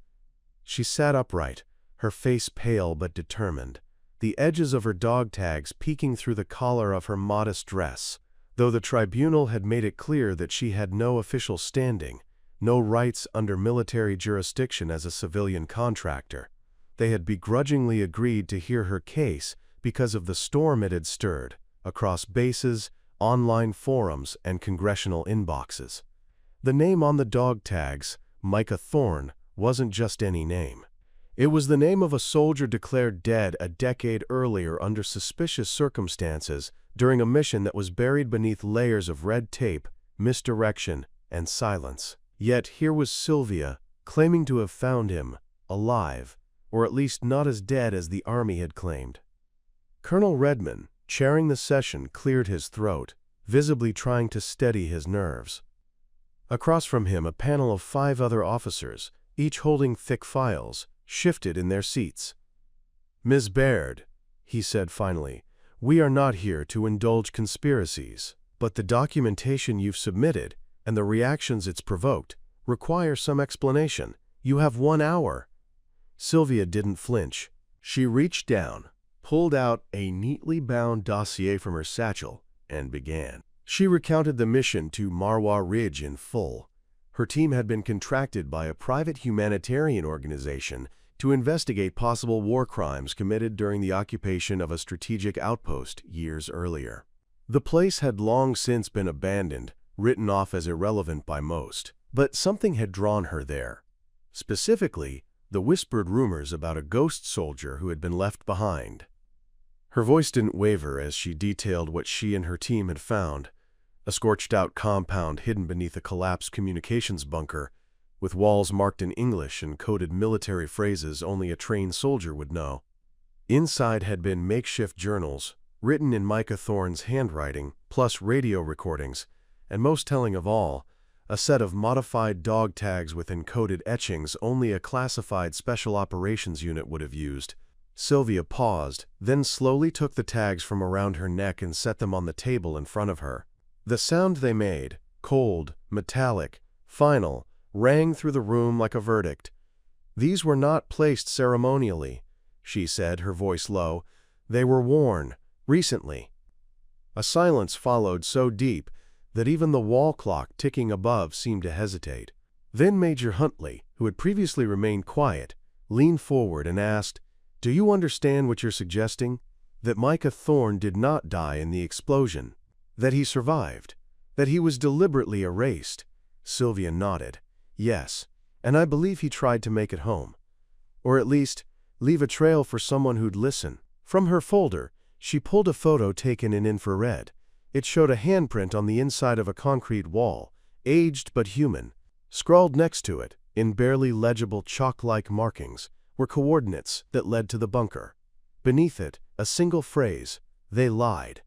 She sat upright, her face pale but determined, the edges of her dog tags peeking through the collar of her modest dress, though the tribunal had made it clear that she had no official standing, no rights under military jurisdiction as a civilian contractor. They had begrudgingly agreed to hear her case because of the storm it had stirred, across bases, online forums, and congressional inboxes. The name on the dog tags, Micah Thorne, wasn't just any name. It was the name of a soldier declared dead a decade earlier under suspicious circumstances during a mission that was buried beneath layers of red tape, misdirection, and silence. Yet here was Sylvia, claiming to have found him, alive, or at least not as dead as the Army had claimed. Colonel Redman, chairing the session, cleared his throat, visibly trying to steady his nerves. Across from him, a panel of 5 other officers, each holding thick files, shifted in their seats. "Ms. Baird," he said finally, "we are not here to indulge conspiracies, but the documentation you've submitted and the reactions it's provoked require some explanation. You have 1 hour." Sylvia didn't flinch. She reached down, pulled out a neatly bound dossier from her satchel, and began. She recounted the mission to Marwa Ridge in full. Her team had been contracted by a private humanitarian organization to investigate possible war crimes committed during the occupation of a strategic outpost years earlier. The place had long since been abandoned, written off as irrelevant by most, but something had drawn her there. Specifically, the whispered rumors about a ghost soldier who had been left behind. Her voice didn't waver as she detailed what she and her team had found: a scorched-out compound hidden beneath a collapsed communications bunker, with walls marked in English and coded military phrases only a trained soldier would know. Inside had been makeshift journals, written in Micah Thorne's handwriting, plus radio recordings, and most telling of all, a set of modified dog tags with encoded etchings only a classified special operations unit would have used. Sylvia paused, then slowly took the tags from around her neck and set them on the table in front of her. The sound they made, cold, metallic, final, rang through the room like a verdict. "These were not placed ceremonially," she said, her voice low. "They were worn, recently." A silence followed so deep that even the wall clock ticking above seemed to hesitate. Then Major Huntley, who had previously remained quiet, leaned forward and asked, "Do you understand what you're suggesting? That Micah Thorne did not die in the explosion? That he survived? That he was deliberately erased?" Sylvia nodded. "Yes, and I believe he tried to make it home. Or at least, leave a trail for someone who'd listen." From her folder, she pulled a photo taken in infrared. It showed a handprint on the inside of a concrete wall, aged but human. Scrawled next to it, in barely legible chalk-like markings, were coordinates that led to the bunker. Beneath it, a single phrase: "They lied."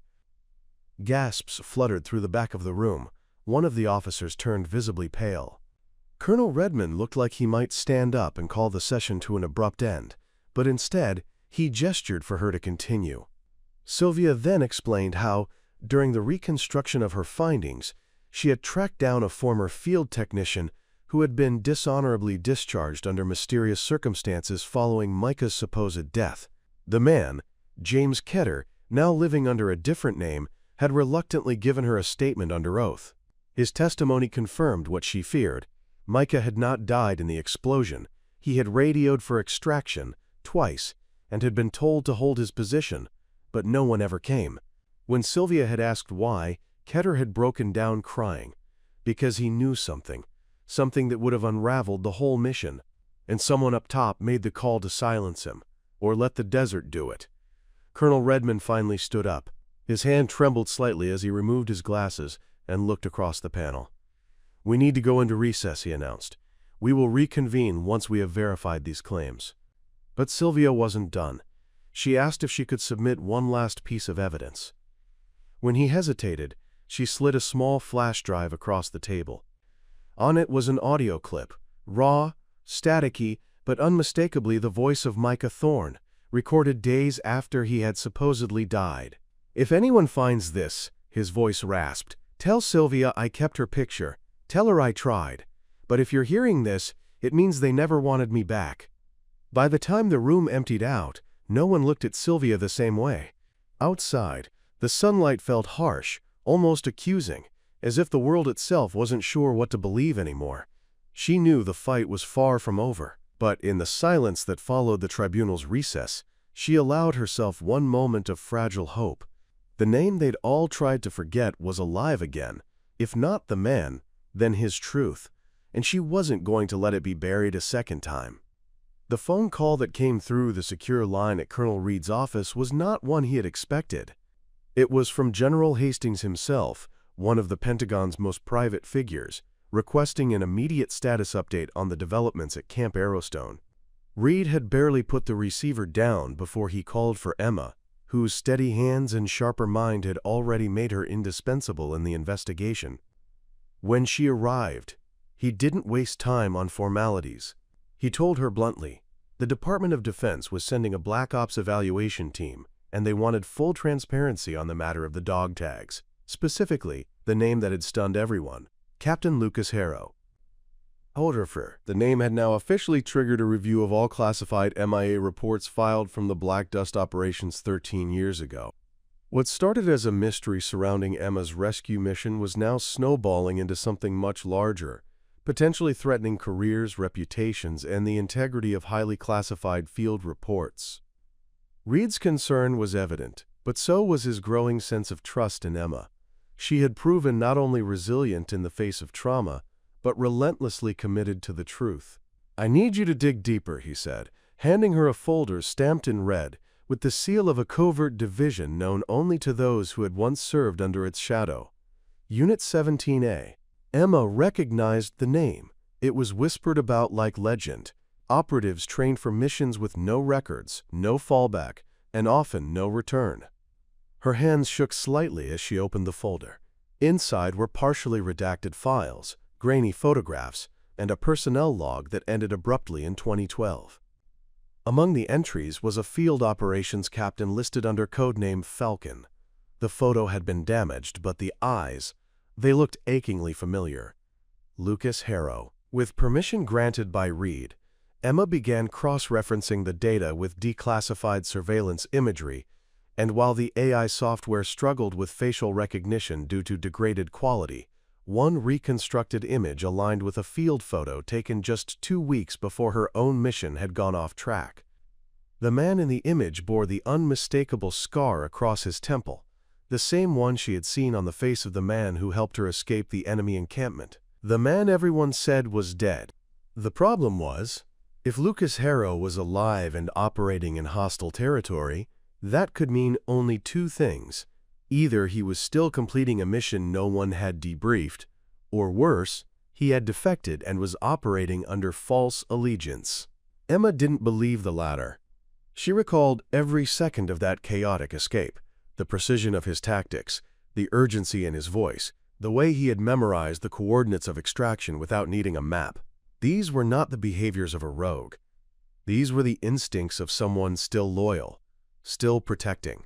Gasps fluttered through the back of the room. One of the officers turned visibly pale. Colonel Redmond looked like he might stand up and call the session to an abrupt end, but instead, he gestured for her to continue. Sylvia then explained how, during the reconstruction of her findings, she had tracked down a former field technician who had been dishonorably discharged under mysterious circumstances following Micah's supposed death. The man, James Ketter, now living under a different name, had reluctantly given her a statement under oath. His testimony confirmed what she feared. Micah had not died in the explosion. He had radioed for extraction twice and had been told to hold his position, but no one ever came. When Sylvia had asked why, Ketter had broken down crying, because he knew something that would have unraveled the whole mission, and someone up top made the call to silence him, or let the desert do it. Colonel Redmond finally stood up. His hand trembled slightly as he removed his glasses and looked across the panel. "We need to go into recess," he announced. "We will reconvene once we have verified these claims." But Sylvia wasn't done. She asked if she could submit one last piece of evidence. When he hesitated, she slid a small flash drive across the table. On it was an audio clip, raw, staticky, but unmistakably the voice of Micah Thorne, recorded days after he had supposedly died. "If anyone finds this," his voice rasped, "tell Sylvia I kept her picture. Tell her I tried. But if you're hearing this, it means they never wanted me back." By the time the room emptied out, no one looked at Sylvia the same way. Outside, the sunlight felt harsh, almost accusing, as if the world itself wasn't sure what to believe anymore. She knew the fight was far from over, but in the silence that followed the tribunal's recess, she allowed herself one moment of fragile hope. The name they'd all tried to forget was alive again. If not the man, then his truth, and she wasn't going to let it be buried a second time. The phone call that came through the secure line at Colonel Reed's office was not one he had expected. It was from General Hastings himself, one of the Pentagon's most private figures, requesting an immediate status update on the developments at Camp Arrowstone. Reed had barely put the receiver down before he called for Emma, whose steady hands and sharper mind had already made her indispensable in the investigation. When she arrived, he didn't waste time on formalities. He told her bluntly, The Department of Defense was sending a Black Ops evaluation team, and they wanted full transparency on the matter of the dog tags, specifically the name that had stunned everyone, Captain Lucas Harrow. However, the name had now officially triggered a review of all classified MIA reports filed from the Black Dust operations 13 years ago. What started as a mystery surrounding Emma's rescue mission was now snowballing into something much larger, potentially threatening careers, reputations, and the integrity of highly classified field reports. Reed's concern was evident, but so was his growing sense of trust in Emma. She had proven not only resilient in the face of trauma, but relentlessly committed to the truth. "I need you to dig deeper," he said, handing her a folder stamped in red, with the seal of a covert division known only to those who had once served under its shadow. Unit 17A. Emma recognized the name. It was whispered about like legend. Operatives trained for missions with no records, no fallback, and often no return. Her hands shook slightly as she opened the folder. Inside were partially redacted files, grainy photographs, and a personnel log that ended abruptly in 2012. Among the entries was a field operations captain listed under codename Falcon. The photo had been damaged, but the eyes, they looked achingly familiar. Lucas Harrow. With permission granted by Reed, Emma began cross-referencing the data with declassified surveillance imagery, and while the AI software struggled with facial recognition due to degraded quality, one reconstructed image aligned with a field photo taken just 2 weeks before her own mission had gone off track. The man in the image bore the unmistakable scar across his temple, the same one she had seen on the face of the man who helped her escape the enemy encampment. The man everyone said was dead. The problem was, if Lucas Harrow was alive and operating in hostile territory, that could mean only 2 things. Either he was still completing a mission no one had debriefed, or worse, he had defected and was operating under false allegiance. Emma didn't believe the latter. She recalled every second of that chaotic escape, the precision of his tactics, the urgency in his voice, the way he had memorized the coordinates of extraction without needing a map. These were not the behaviors of a rogue. These were the instincts of someone still loyal, still protecting.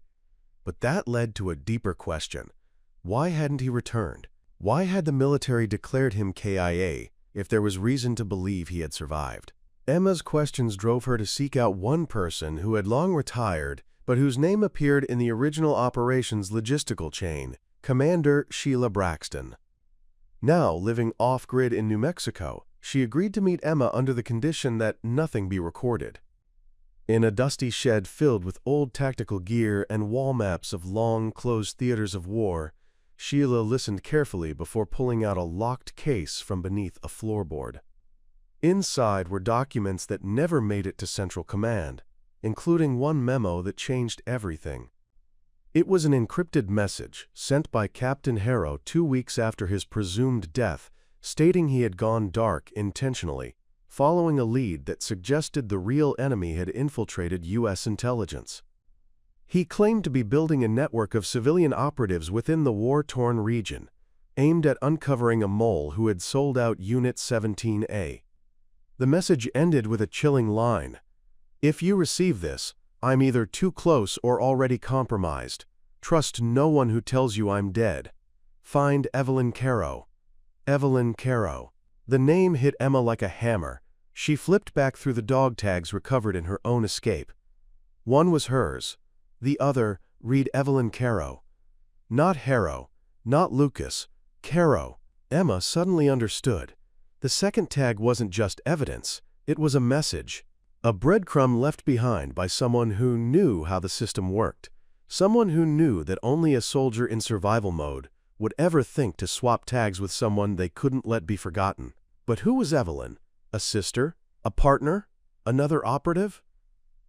But that led to a deeper question. Why hadn't he returned? Why had the military declared him KIA if there was reason to believe he had survived? Emma's questions drove her to seek out one person who had long retired, but whose name appeared in the original operations logistical chain, Commander Sheila Braxton. Now living off-grid in New Mexico, she agreed to meet Emma under the condition that nothing be recorded. In a dusty shed filled with old tactical gear and wall maps of long, closed theaters of war, Sheila listened carefully before pulling out a locked case from beneath a floorboard. Inside were documents that never made it to Central Command, including one memo that changed everything. It was an encrypted message sent by Captain Harrow 2 weeks after his presumed death, stating he had gone dark intentionally, following a lead that suggested the real enemy had infiltrated U.S. intelligence. He claimed to be building a network of civilian operatives within the war-torn region, aimed at uncovering a mole who had sold out Unit 17A. The message ended with a chilling line. "If you receive this, I'm either too close or already compromised. Trust no one who tells you I'm dead. Find Evelyn Carrow." Evelyn Carrow. The name hit Emma like a hammer. She flipped back through the dog tags recovered in her own escape. One was hers. The other, read Evelyn Carrow. Not Harrow, not Lucas, Carrow. Emma suddenly understood. The second tag wasn't just evidence, it was a message. A breadcrumb left behind by someone who knew how the system worked. Someone who knew that only a soldier in survival mode would ever think to swap tags with someone they couldn't let be forgotten. But who was Evelyn? A sister? A partner? Another operative?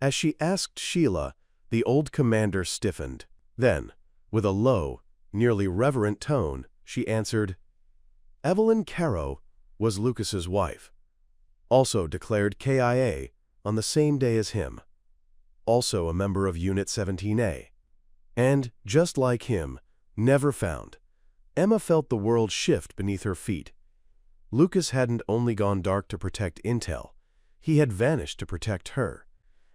As she asked Sheila, the old commander stiffened. Then, with a low, nearly reverent tone, she answered, Evelyn Carrow was Lucas's wife. Also declared KIA on the same day as him. Also a member of Unit 17A. And, just like him, never found. Emma felt the world shift beneath her feet. Lucas hadn't only gone dark to protect intel. He had vanished to protect her.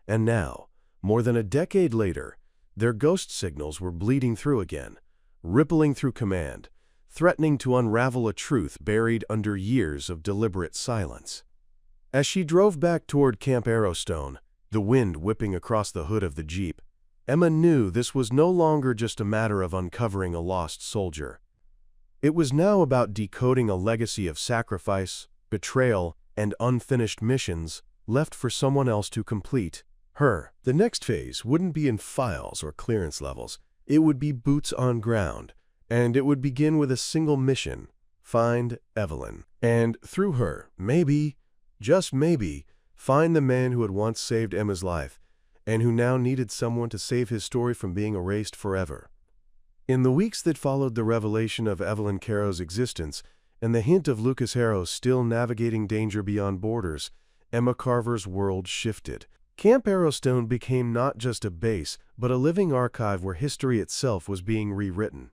And now, more than a decade later, their ghost signals were bleeding through again, rippling through command, threatening to unravel a truth buried under years of deliberate silence. As she drove back toward Camp Arrowstone, the wind whipping across the hood of the Jeep, Emma knew this was no longer just a matter of uncovering a lost soldier. It was now about decoding a legacy of sacrifice, betrayal, and unfinished missions left for someone else to complete. Her. The next phase wouldn't be in files or clearance levels. It would be boots on ground, and it would begin with a single mission: find Evelyn. And through her, maybe, just maybe, find the man who had once saved Emma's life, and who now needed someone to save his story from being erased forever. In the weeks that followed the revelation of Evelyn Caro's existence, and the hint of Lucas Harrow still navigating danger beyond borders, Emma Carver's world shifted. Camp Arrowstone became not just a base, but a living archive where history itself was being rewritten.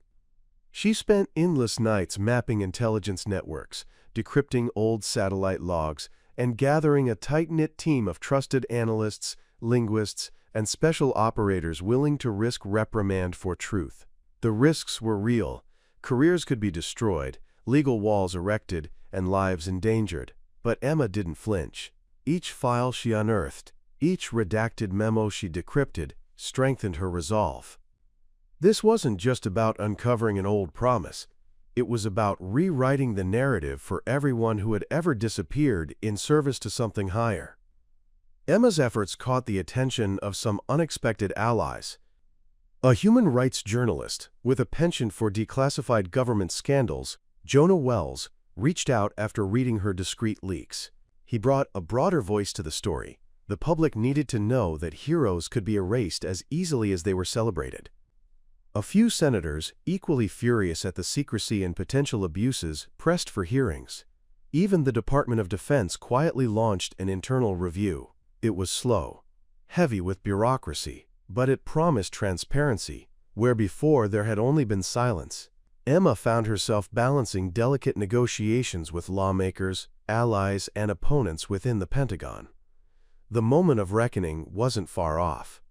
She spent endless nights mapping intelligence networks, decrypting old satellite logs, and gathering a tight-knit team of trusted analysts, linguists, and special operators willing to risk reprimand for truth. The risks were real. Careers could be destroyed, legal walls erected, and lives endangered. But Emma didn't flinch. Each file she unearthed, each redacted memo she decrypted, strengthened her resolve. This wasn't just about uncovering an old promise. It was about rewriting the narrative for everyone who had ever disappeared in service to something higher. Emma's efforts caught the attention of some unexpected allies. A human rights journalist with a penchant for declassified government scandals, Jonah Wells, reached out after reading her discreet leaks. He brought a broader voice to the story. The public needed to know that heroes could be erased as easily as they were celebrated. A few senators, equally furious at the secrecy and potential abuses, pressed for hearings. Even the Department of Defense quietly launched an internal review. It was slow, heavy with bureaucracy, but it promised transparency, where before there had only been silence. Emma found herself balancing delicate negotiations with lawmakers, allies, and opponents within the Pentagon. The moment of reckoning wasn't far off.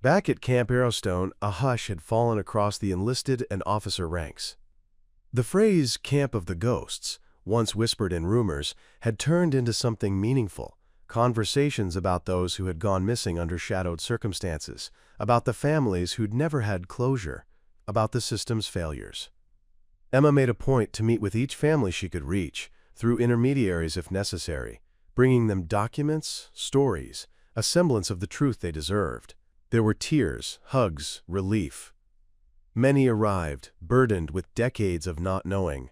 Back at Camp Arrowstone, a hush had fallen across the enlisted and officer ranks. The phrase "Camp of the Ghosts," once whispered in rumors, had turned into something meaningful. Conversations about those who had gone missing under shadowed circumstances, about the families who'd never had closure, about the system's failures. Emma made a point to meet with each family she could reach, through intermediaries if necessary, bringing them documents, stories, a semblance of the truth they deserved. There were tears, hugs, relief. Many arrived, burdened with decades of not knowing.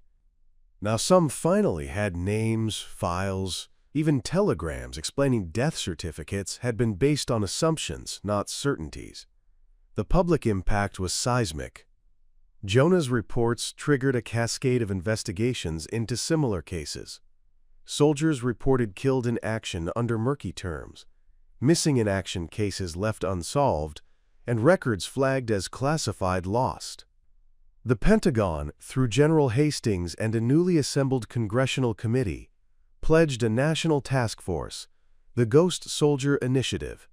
Now some finally had names, files, even telegrams explaining death certificates had been based on assumptions, not certainties. The public impact was seismic. Jonah's reports triggered a cascade of investigations into similar cases. Soldiers reported killed in action under murky terms, missing in action cases left unsolved, and records flagged as classified lost. The Pentagon, through General Hastings and a newly assembled congressional committee, pledged a national task force, the Ghost Soldier Initiative.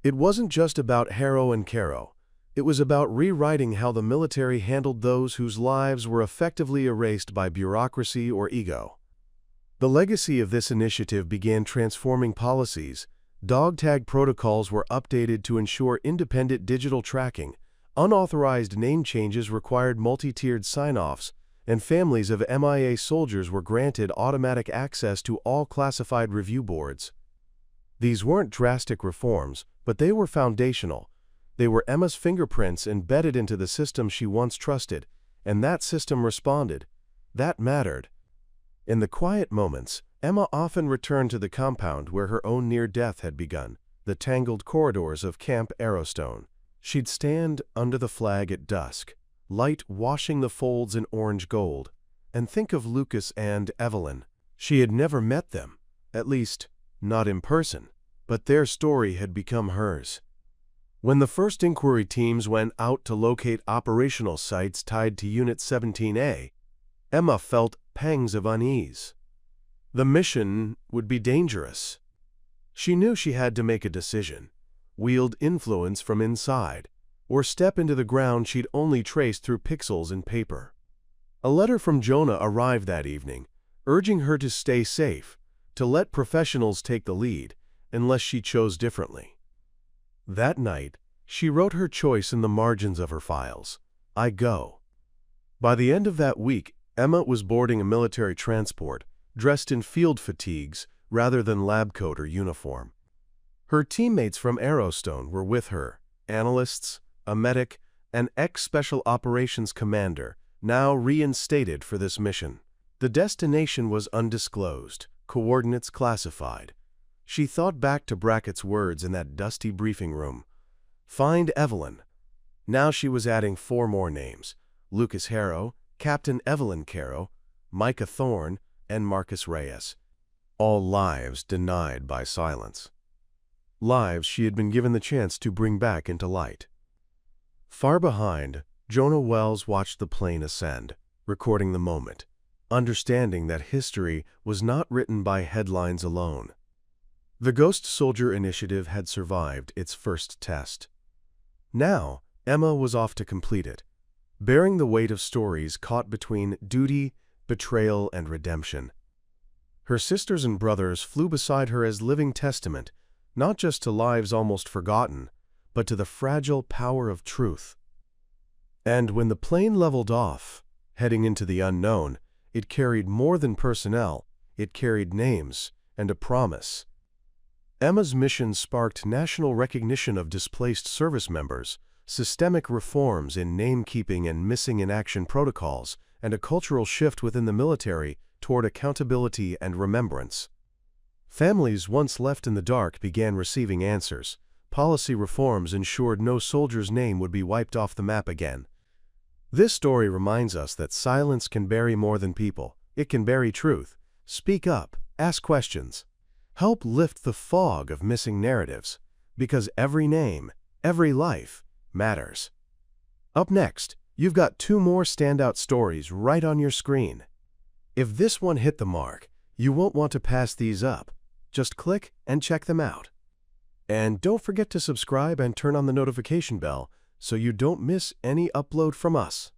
It wasn't just about Harrow and Caro. It was about rewriting how the military handled those whose lives were effectively erased by bureaucracy or ego. The legacy of this initiative began transforming policies. Dog tag protocols were updated to ensure independent digital tracking, unauthorized name changes required multi-tiered sign-offs, and families of MIA soldiers were granted automatic access to all classified review boards. These weren't drastic reforms, but they were foundational. They were Emma's fingerprints embedded into the system she once trusted, and that system responded. That mattered. In the quiet moments, Emma often returned to the compound where her own near-death had begun, the tangled corridors of Camp Arrowstone. She'd stand under the flag at dusk, light washing the folds in orange gold, and think of Lucas and Evelyn. She had never met them, at least, not in person, but their story had become hers. When the first inquiry teams went out to locate operational sites tied to Unit 17A, Emma felt pangs of unease. The mission would be dangerous. She knew she had to make a decision, wield influence from inside, or step into the ground she'd only traced through pixels in paper. A letter from Jonah arrived that evening, urging her to stay safe, to let professionals take the lead, unless she chose differently. That night, she wrote her choice in the margins of her files. I go. By the end of that week, Emma was boarding a military transport, dressed in field fatigues rather than lab coat or uniform. Her teammates from Arrowstone were with her, analysts, a medic, an ex-special operations commander, now reinstated for this mission. The destination was undisclosed, coordinates classified. She thought back to Brackett's words in that dusty briefing room. Find Evelyn. Now she was adding 4 more names: Lucas Harrow, Captain Evelyn Caro, Micah Thorne, and Marcus Reyes. All lives denied by silence. Lives she had been given the chance to bring back into light. Far behind, Jonah Wells watched the plane ascend, recording the moment, understanding that history was not written by headlines alone. The Ghost Soldier Initiative had survived its first test. Now, Emma was off to complete it, bearing the weight of stories caught between duty, betrayal, and redemption. Her sisters and brothers flew beside her as living testament, not just to lives almost forgotten, but to the fragile power of truth. And when the plane leveled off, heading into the unknown, it carried more than personnel, it carried names and a promise. Emma's mission sparked national recognition of displaced service members, systemic reforms in name-keeping and missing-in-action protocols, and a cultural shift within the military toward accountability and remembrance. Families once left in the dark began receiving answers. Policy reforms ensured no soldier's name would be wiped off the map again. This story reminds us that silence can bury more than people. It can bury truth. Speak up, ask questions. Help lift the fog of missing narratives, because every name, every life, matters. Up next, you've got 2 more standout stories right on your screen. If this one hit the mark, you won't want to pass these up. Just click and check them out. And don't forget to subscribe and turn on the notification bell so you don't miss any upload from us.